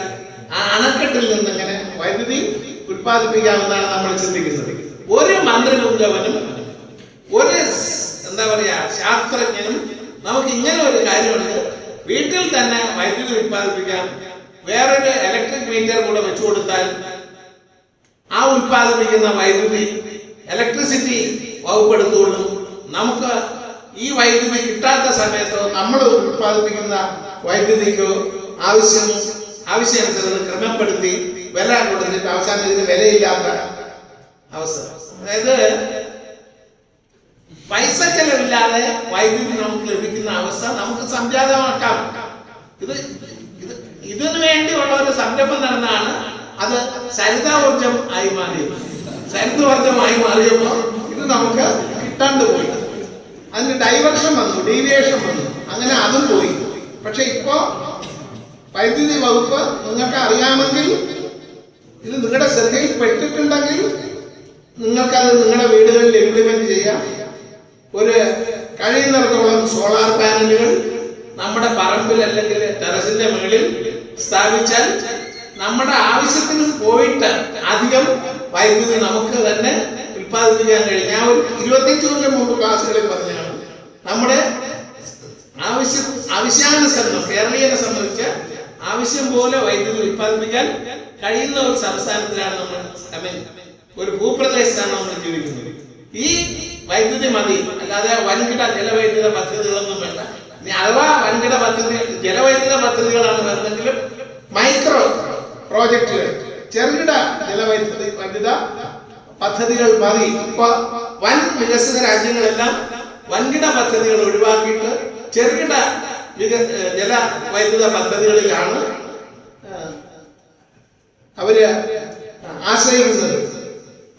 ആ അണക്കെട്ടിൽ നിന്ന് എങ്ങനെ വൈദ്യുതി ഉത്പാദിപ്പിക്കാമെന്നാണ് നമ്മൾ ചിന്തിക്കുന്നത്. ഒരു മന്ത്രിപുങ്കവനും ഒരു എന്താ പറയാ ശാസ്ത്രജ്ഞനും നമുക്ക് ഇങ്ങനെ ഒരു കാര്യമുണ്ട്, വീട്ടിൽ തന്നെ വൈദ്യുതി ഉത്പാദിപ്പിക്കാം. വേറൊരു ഇലക്ട്രിക് മീറ്റർ കൂടെ വെച്ചു കൊടുത്താൽ ആ ഉത്പാദിപ്പിക്കുന്ന വൈദ്യുതി ഇലക്ട്രിസിറ്റി വകുപ്പെടുത്തുകൊള്ളും. നമുക്ക് ഈ വൈദ്യുതി കിട്ടാത്ത സമയത്തോ നമ്മൾ ഉത്പാദിപ്പിക്കുന്ന വൈദ്യുതിക്കോ ആവശ്യാനുസരണം ക്രമപ്പെടുത്തി വില കൊടുത്തിട്ട് അവസാനം ഇതിന് വിലയില്ലാത്ത അവസ്ഥ. അതായത് പൈസ ചെലവില്ലാതെ വൈദ്യുതി നമുക്ക് ലഭിക്കുന്ന അവസ്ഥ നമുക്ക് സംജാതമാക്കാം. ഇതിനു വേണ്ടിയുള്ള ഒരു സംരംഭം നടന്നാണ് അത് സരിതാഊർജം ആയി മാറിയത്. സരിതോർജമായി മാറിയപ്പോൾ ഇത് നമുക്ക് കിട്ടാണ്ട് പോയി. അതിന് ഡൈവേർഷൻ വന്നു, ഡീവിയേഷൻ വന്നു, അങ്ങനെ അതും പോയി. പക്ഷെ ഇപ്പോ വൈദ്യുതി വകുപ്പ് നിങ്ങൾക്ക് അറിയാമെങ്കിൽ, ഇത് നിങ്ങളുടെ ശ്രദ്ധയിൽ പെട്ടിട്ടുണ്ടെങ്കിൽ നിങ്ങൾക്കത് നിങ്ങളുടെ വീടുകളിൽ ഇംപ്ലിമെന്റ് ചെയ്യാം. ഒരു കഴിയുന്നിടത്തോളം സോളാർ പാനലുകൾ നമ്മുടെ പറമ്പിൽ അല്ലെങ്കിൽ ടെറസിന്റെ മുകളിൽ സ്ഥാപിച്ചാൽ നമ്മുടെ ആവശ്യത്തിന് പോയിട്ട് അധികം വൈദ്യുതി നമുക്ക് തന്നെ ഉൽപ്പാദിപ്പിക്കാൻ കഴിയും. ഞാൻ ഒരു 25 കൊല്ലം മുമ്പ് ക്ലാസ്സുകളിൽ പറഞ്ഞാണ്, നമ്മുടെ ആവശ്യാനുസരണം കേരളീയനെ സംബന്ധിച്ച് ആവശ്യം പോലെ വൈദ്യുതി ഉൽപ്പാദിപ്പിക്കാൻ കഴിയുന്ന ഒരു സംസ്ഥാനത്തിലാണ് നമ്മൾ, ഒരു ഭൂപ്രദേശത്താണ് നമ്മൾ ജീവിക്കുന്നത്. ഈ വൈദ്യുതി മതി, അല്ലാതെ വൻകിട ജലവൈദ്യുത പദ്ധതികളൊന്നും വേണ്ട. ഇനി അഥവാ വൻകിട പദ്ധതി ജലവൈദ്യുത പദ്ധതികളാണ് വരുന്നെങ്കിലും മൈക്രോ പ്രോജക്റ്റുകൾ, ചെറുകിട ജലവൈദ്യുത പദ്ധതികൾ മതി. ഇപ്പൊ വൻ വികസിത രാജ്യങ്ങളെല്ലാം വൻകിട പദ്ധതികൾ ഒഴിവാക്കിയിട്ട് ചെറുകിട ജലവൈദ്യുത പദ്ധതികളിലാണ് അവര് ആശ്രയിക്കുന്നത്,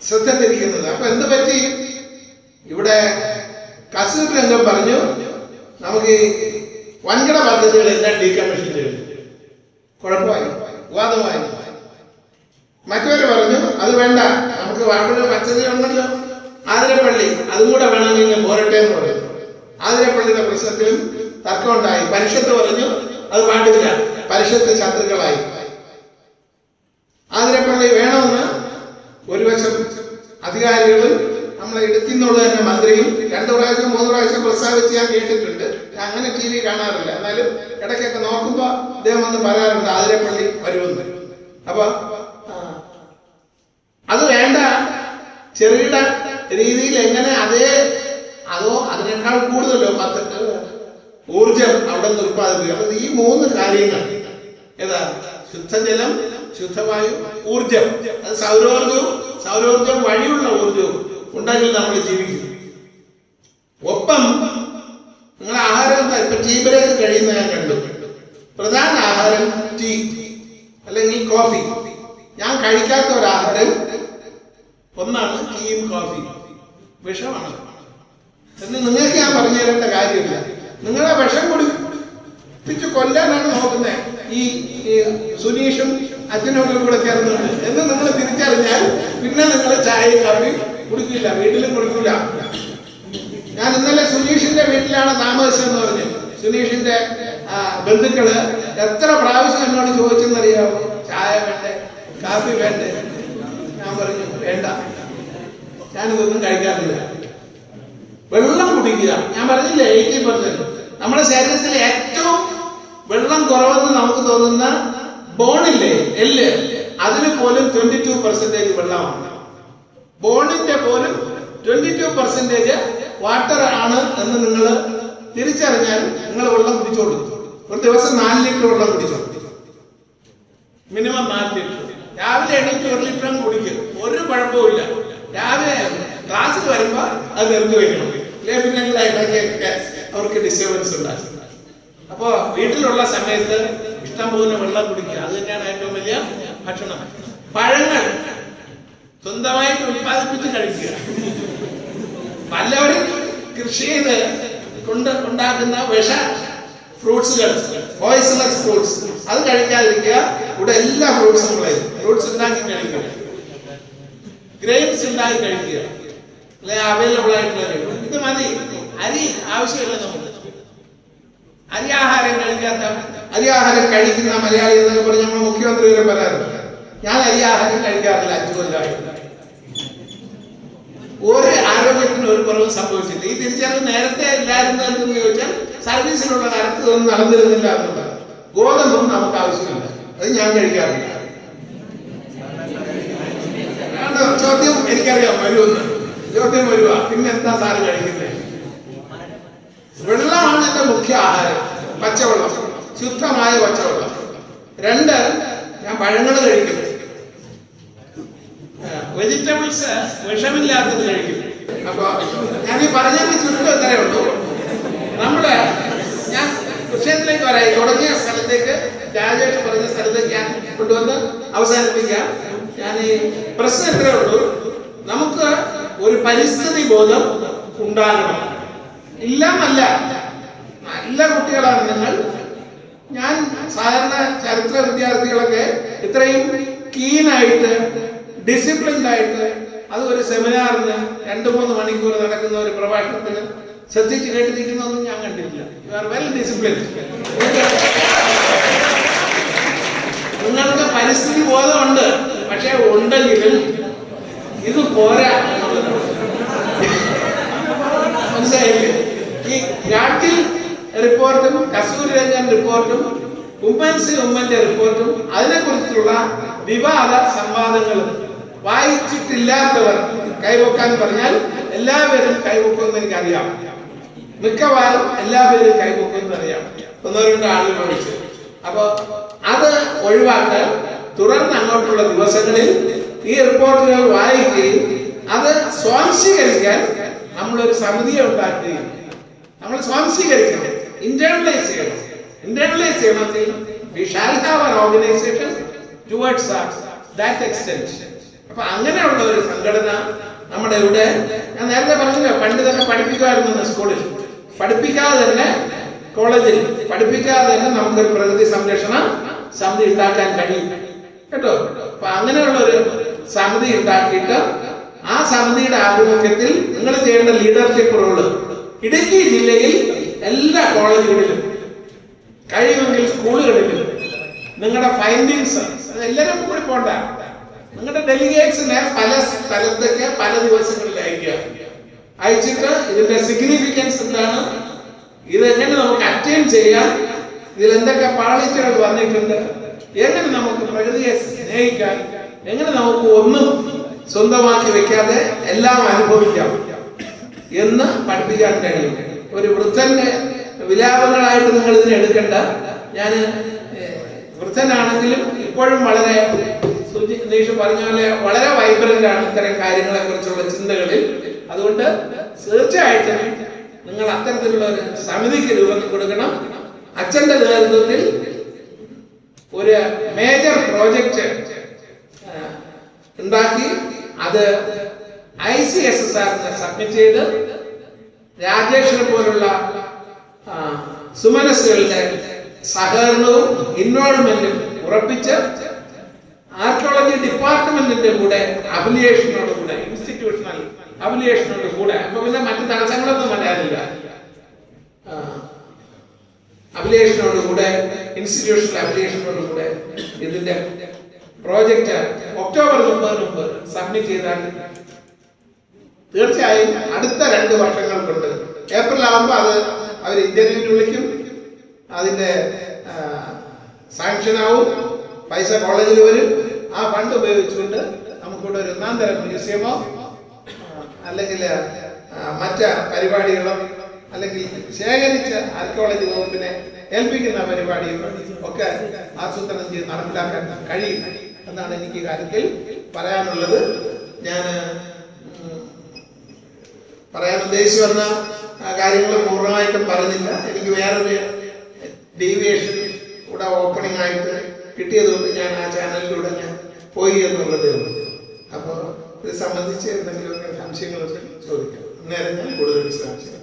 ശ്രദ്ധ തിരിക്കുന്നത്. അപ്പൊ എന്ത് പറ്റി? ഇവിടെ കസൂർ രംഗം പറഞ്ഞു നമുക്ക് ഈ വൻകിട പദ്ധതികളെല്ലാം ഡീകമ്മീഷൻ ചെയ്തു, കുഴപ്പമായി, വിവാദമായി. മറ്റവര് പറഞ്ഞു അത് വേണ്ട, നമുക്ക് വളരെ പദ്ധതി ഉണ്ടല്ലോ, ആതിരപ്പള്ളി അതും കൂടെ വേണമെങ്കിൽ പോരട്ടെ എന്ന് പറഞ്ഞു. ആതിരപ്പള്ളിയുടെ പ്രശ്നത്തിലും തർക്കമുണ്ടായി. പരിഷത്ത് പറഞ്ഞു അത് പാടില്ല, പരിഷത്ത് ശത്രുക്കളായി. ആതിരപ്പള്ളി വേണമെന്ന് ഒരു വശം അധികാരികളും നമ്മളെ ഇടുത്തിന്നുള്ളത് തന്നെ മന്ത്രിയും 2 പ്രാവശ്യം 3 പ്രാവശ്യം പ്രസ്താവിച്ച് ഞാൻ കേട്ടിട്ടുണ്ട്. അങ്ങനെ TV കാണാറില്ല, എന്നാലും ഇടയ്ക്കൊക്കെ നോക്കുമ്പോ അദ്ദേഹം വന്ന് പറയാറുണ്ട് ആതിരപ്പള്ളി വരുമെന്ന്. അപ്പൊ അത് വേണ്ട, ചെറുകിട രീതിയിൽ എങ്ങനെ അതോ അതിനേക്കാൾ കൂടുതലോ ഊർജം അവിടെ നിന്ന് ഉത്പാദിപ്പിക്കുക. അപ്പൊ ഈ 3 കാര്യങ്ങൾ ഏതാ? ശുദ്ധജലം, ശുദ്ധവായു, ഊർജം. അത് സൗരോർജം വഴിയുള്ള ഊർജവും ഉണ്ടെങ്കിൽ നമ്മൾ ജീവിക്കും. ഒപ്പം നിങ്ങൾ ആഹാരം ഇപ്പൊ ടീ ബ്രേക്ക് കഴിയുന്ന ഞാൻ കണ്ടു. പ്രധാന ആഹാരം ടീ അല്ലെങ്കിൽ കോഫി. ഞാൻ കഴിക്കാത്ത ഒരാഹാരം ഒന്നാണ് ടീയും കോഫിയും. വിഷമാണ് എന്ന് നിങ്ങൾക്ക് ഞാൻ പറഞ്ഞു തരേണ്ട കാര്യമില്ല. നിങ്ങളെ വിഷം കുടിപ്പിച്ച് കൊല്ലാനാണ് നോക്കുന്നത് ഈ സുനീഷും അച്ഛനൊക്കെ കൂടെ ചേർന്നുണ്ട് എന്ന് നിങ്ങൾ തിരിച്ചറിഞ്ഞാൽ പിന്നെ നിങ്ങൾ ചായയും കാപ്പിയും കുടിക്കില്ല, വീട്ടിലും കുടിക്കില്ല. ഞാൻ ഇന്നലെ സുനീഷിന്റെ വീട്ടിലാണ് താമസിച്ചെന്ന് പറഞ്ഞു. സുനീഷിന്റെ ബന്ധുക്കള് എത്ര പ്രാവശ്യം എന്നോട് ചോദിച്ചെന്നറിയാമോ, ചായ വേണ്ടേ, കാപ്പി വേണ്ടേ? ഞാൻ പറഞ്ഞു വേണ്ട, ഞാനിതൊന്നും കഴിക്കാറില്ല. വെള്ളം കുടിക്കുക. ഞാൻ പറഞ്ഞില്ലേ 80%. നമ്മുടെ ശരീരത്തിൽ ഏറ്റവും വെള്ളം കുറവെന്ന് നമുക്ക് തോന്നുന്ന ബോണില്ലേ, എല്ല്, അതിന് പോലും 22% വെള്ളമാണ്. ബോണിന്റെ പോലും 22% വാട്ടർ ആണ് എന്ന് നിങ്ങൾ തിരിച്ചറിഞ്ഞാൽ നിങ്ങൾ വെള്ളം കുടിച്ചോളൂ. ഒരു ദിവസം 4 ലിറ്റർ വെള്ളം കുടിച്ചോളൂ, മിനിമം 4 ലിറ്റർ. രാവിലെ എണീറ്റ് 1 ലിറ്ററും കുടിക്കും, ഒരു കുഴപ്പമില്ല. രാവിലെ ക്ലാസ്സിൽ വരുമ്പോൾ അത് നിർത്തി വയ്ക്കണം, ഇല്ലേ പിന്നെ ഇടയ്ക്കൊക്കെ അവർക്ക് ഡിസ്റ്റർബൻസ് ഉണ്ടാകും. അപ്പോ വീട്ടിലുള്ള സമയത്ത് ഇഷ്ടംപോലെ വെള്ളം കുടിക്കുക, അത് തന്നെയാണ് ഏറ്റവും വലിയ ഭക്ഷണം. പഴങ്ങൾ സ്വന്തമായിട്ട് ഉത്പാദിപ്പിച്ച് കഴിക്കുക. പലവരും കൃഷി ചെയ്ത് ഉണ്ടാക്കുന്ന ഫ്രൂട്ട്സുകൾ, പോയിസണസ് ഫ്രൂട്ട്സ്, അത് കഴിക്കാതിരിക്കുക. ഇവിടെ എല്ലാ ഫ്രൂട്ട്സും ഫ്രൂട്ട്സ് ഉണ്ടാക്കി കഴിക്കുക, ഗ്രേപ്സ് ഉണ്ടാക്കി കഴിക്കുക, അല്ലെ അവൈലബിൾ ആയിട്ടുള്ള ഇത് മതി. അരി ആവശ്യമില്ല നമുക്ക്. അരിയാഹാരം കഴിക്കുന്ന മലയാളി എന്നൊക്കെ പറഞ്ഞ് നമ്മൾ മുഖ്യമന്ത്രി വരെ പറയാറുണ്ട്. ഞാൻ അരിയാഹാരം കഴിക്കാറില്ല 5 കൊല്ലമായിട്ട്. ഒരു ആരോഗ്യത്തിന് ഒരു കുറവ് സംഭവിച്ചില്ല. ഈ തിരിച്ചറിവ് നേരത്തെ ഇല്ലായിരുന്നു എന്ന് ചോദിച്ചാൽ സർവീസിലുള്ള കാലത്ത് ഇതൊന്നും നടന്നിരുന്നില്ല എന്നുള്ളത്. ഗോതമ്പും നമുക്ക് ആവശ്യമില്ല, അത് ഞാൻ കഴിക്കാറില്ല. ചോദ്യം എനിക്കറിയാം വരുമെന്ന്, ചോദ്യം വരുക പിന്നെ എന്താ സാറ് കഴിക്കുന്നത്? വെള്ളമാണ് എന്റെ മുഖ്യ ആഹാരം. പച്ചവെള്ളം, ശുദ്ധമായ പച്ചവെള്ളം. 2, ഞാൻ പഴങ്ങൾ കഴിക്കും, വെജിറ്റബിൾസ് വിഷമില്ലാത്തത് കഴിക്കും. അപ്പൊ ഞാൻ ഈ പറഞ്ഞതിന് ചുരുക്കം എത്രയേ ഉള്ളൂ. ഞാൻ വിഷയത്തിലേക്ക് വരാം. തുടങ്ങിയ സ്ഥലത്തേക്ക്, രാജേഷ് പറഞ്ഞ സ്ഥലത്തേക്ക് ഞാൻ കൊണ്ടുവന്ന് അവസാനിപ്പിക്കാം. ഞാൻ ഈ പ്രശ്നം എത്രയേ ഉള്ളൂ, നമുക്ക് ഒരു പരിസ്ഥിതി ബോധം ഉണ്ടാകണം. ഇല്ലാന്നല്ല, നല്ല കുട്ടികളാണ് നിങ്ങൾ. ഞാൻ സാധാരണ ചരിത്ര വിദ്യാർത്ഥികളൊക്കെ ഇത്രയും കീനായിട്ട് ഡിസിപ്ലിൻഡ് ആയിട്ട് അത് ഒരു സെമിനാറിന് 2-3 മണിക്കൂർ നടക്കുന്ന ഒരു പ്രഭാഷണത്തിന് ശ്രദ്ധിച്ച് കേട്ടിരിക്കുന്നതൊന്നും ഞാൻ കണ്ടിട്ടില്ല. You are well disciplined. നിങ്ങൾക്ക് പരിസ്ഥിതി ബോധമുണ്ട്, പക്ഷെ ഉണ്ടെങ്കിലും ഇത് പോരാ എന്നുള്ളതാണ്. മനസ്സിലായില്ലേ? ഈ ഗാഡ്ഗിൽ റിപ്പോർട്ടും കസ്തൂരി രംഗൻ റിപ്പോർട്ടും ഉമ്മന്റെ റിപ്പോർട്ടും അതിനെക്കുറിച്ചുള്ള വിവാദ സംവാദങ്ങളും വായിച്ചിട്ടില്ലാത്തവർ കൈവക്കാൻ പറഞ്ഞാൽ എല്ലാവരും കൈവക്കുമെന്ന് എനിക്കറിയാം. മിക്കവാറും എല്ലാവരും കൈവക്കുമെന്ന് അറിയാം. ഒന്നോ രണ്ടോ ആളുകൾ വിളിച്ചു. അപ്പൊ അത് ഒഴിവാക്കാൻ തുടർന്ന് അങ്ങോട്ടുള്ള ദിവസങ്ങളിൽ ഈ റിപ്പോർട്ടുകൾ വായിക്കുകയും അത് സ്വാംശീകരിക്കാൻ നമ്മളൊരു സമിതിയെ ഉണ്ടാക്കുകയും നമ്മൾ സ്വാംശീകരിക്കണം, ഇന്റേണലൈസ് ചെയ്യണം. ഇന്റേണലൈസ് ചെയ്യണമെങ്കിൽ we shall have an organization towards that extent. അപ്പൊ അങ്ങനെയുള്ള ഒരു സംഘടന നമ്മുടെ ഇവിടെ, ഞാൻ നേരത്തെ പറഞ്ഞല്ലോ, പണ്ട് തന്നെ പഠിപ്പിക്കുമായിരുന്നു സ്കൂളിൽ, പഠിപ്പിക്കാതെ തന്നെ കോളേജിൽ പഠിപ്പിക്കാതെ തന്നെ നമുക്കൊരു പ്രകൃതി സംരക്ഷണ സമിതി ഉണ്ടാക്കാൻ കഴിയും കേട്ടോ. അപ്പൊ അങ്ങനെയുള്ള ഒരു സമിതി ഉണ്ടാക്കിയിട്ട് ആ സമിതിയുടെ ആഭിമുഖ്യത്തിൽ നിങ്ങൾ ചെയ്യേണ്ട ലീഡർഷിപ്പ് റോള് ഇടുക്കി ജില്ലയിൽ എല്ലാ കോളേജുകളിലും കഴിയുമെങ്കിൽ സ്കൂളുകളിലും നിങ്ങളുടെ ഫൈൻഡിങ്സ് എല്ലാവരും കൂടി പോണ്ട, നിങ്ങളുടെ ഡെലിഗേറ്റ്സിനെ പല സ്ഥലത്തേക്ക് പല ദിവസങ്ങളിൽ അയച്ചിട്ട് ഇതിന്റെ സിഗ്നിഫിക്കൻസ് എന്താണ്, ഇതെങ്ങനെ നമുക്ക് അറ്റൈൻ ചെയ്യാം, ഇതിൽ എന്തൊക്കെ പാളിച്ചകൾ വന്നിട്ടുണ്ട്, എങ്ങനെ നമുക്ക് പ്രകൃതിയെ സ്നേഹിക്കാൻ, എങ്ങനെ നമുക്ക് ഒന്നും സ്വന്തമാക്കി വെക്കാതെ എല്ലാം അനുഭവിക്കാം എന്ന് പഠിപ്പിക്കാൻ കഴിയും. ഒരു വൃദ്ധന്റെ വിലാപങ്ങളായിട്ട് നിങ്ങൾ ഇതിനെ എടുക്കണ്ട. ഞാൻ വൃദ്ധനാണെങ്കിലും ഇപ്പോഴും വളരെ സുജീഷ് പറഞ്ഞ പോലെ വളരെ വൈബ്രന്റ് ആണ് ഇത്തരം കാര്യങ്ങളെ കുറിച്ചുള്ള ചിന്തകളിൽ. അതുകൊണ്ട് തീർച്ചയായിട്ടും നിങ്ങൾ അത്തരത്തിലുള്ള ഒരു സമിതിക്ക് രൂപം കൊടുക്കണം. അച്ഛന്റെ നേതൃത്വത്തിൽ ഒരു മേജർ പ്രോജക്റ്റ് ഉണ്ടാക്കി അത് ICSSR സബ്മിറ്റ് ചെയ്ത് രാജേഷിനെ പോലുള്ള സുമനസ്സുകളുടെ സഹകരണവും ഇൻവോൾവ്മെന്റും ഉറപ്പിച്ച് ആർക്കിയോളജി ഡിപ്പാർട്ട്മെന്റിന്റെ കൂടെ അഫിലിയേഷനോടുകൂടെ, ഇൻസ്റ്റിറ്റ്യൂഷണൽ അഫിലിയേഷനോട് കൂടെ, അപ്പൊ പിന്നെ മറ്റു തടസ്സങ്ങളൊന്നും വരാനില്ല, അഫിലിയേഷനോട് കൂടെ, ഇൻസ്റ്റിറ്റ്യൂഷണൽ അഫിലിയേഷനോട് കൂടെ ഇതിന്റെ പ്രോജക്റ്റ് ഒക്ടോബർ 30 മുമ്പ് സബ്മിറ്റ് ചെയ്താൽ തീർച്ചയായും അടുത്ത 2 വർഷങ്ങൾ കൊണ്ട് ഏപ്രിൽ ആകുമ്പോൾ അത് അവർ ഇന്റർവ്യൂവിന് വിളിക്കും, അതിന്റെ സാങ്ഷൻ ആവും, പൈസ കോളേജിൽ വരും. ആ ഫണ്ട് ഉപയോഗിച്ചുകൊണ്ട് നമുക്കിവിടെ ഒരു ഒന്നാം തരം മ്യൂസിയമോ അല്ലെങ്കിൽ മറ്റ് പരിപാടികളോ അല്ലെങ്കിൽ ശേഖരിച്ച ആർക്കിയോളജി വകുപ്പിനെ ഏൽപ്പിക്കുന്ന പരിപാടികളോ ഒക്കെ ആസൂത്രണം ചെയ്ത് നടപ്പിലാക്കാൻ കഴിയും എന്നാണ് എനിക്ക് ഈ കാര്യത്തിൽ പറയാനുള്ളത്. ഞാൻ പറയാൻ ഉദ്ദേശിച്ചു വന്ന കാര്യങ്ങൾ പൂർണ്ണമായിട്ടും പറഞ്ഞില്ല. എനിക്ക് വേറൊരു ഡീവിയേഷൻ കൂടെ ഓപ്പണിംഗ് ആയിട്ട് കിട്ടിയതുകൊണ്ട് ഞാൻ ആ ചാനലിലൂടെ ഞാൻ പോയി എന്നുള്ളതേ ഉള്ളൂ. അപ്പോൾ ഇത് സംബന്ധിച്ച് എന്തെങ്കിലുമൊക്കെ സംശയങ്ങളൊക്കെ ചോദിക്കാം. അന്നേരം ഞാൻ കൂടുതൽ വിശദാംശങ്ങൾ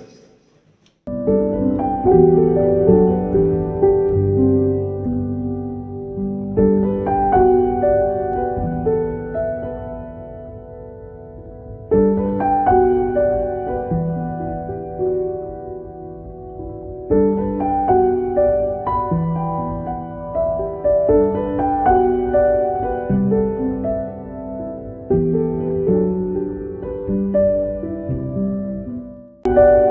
you.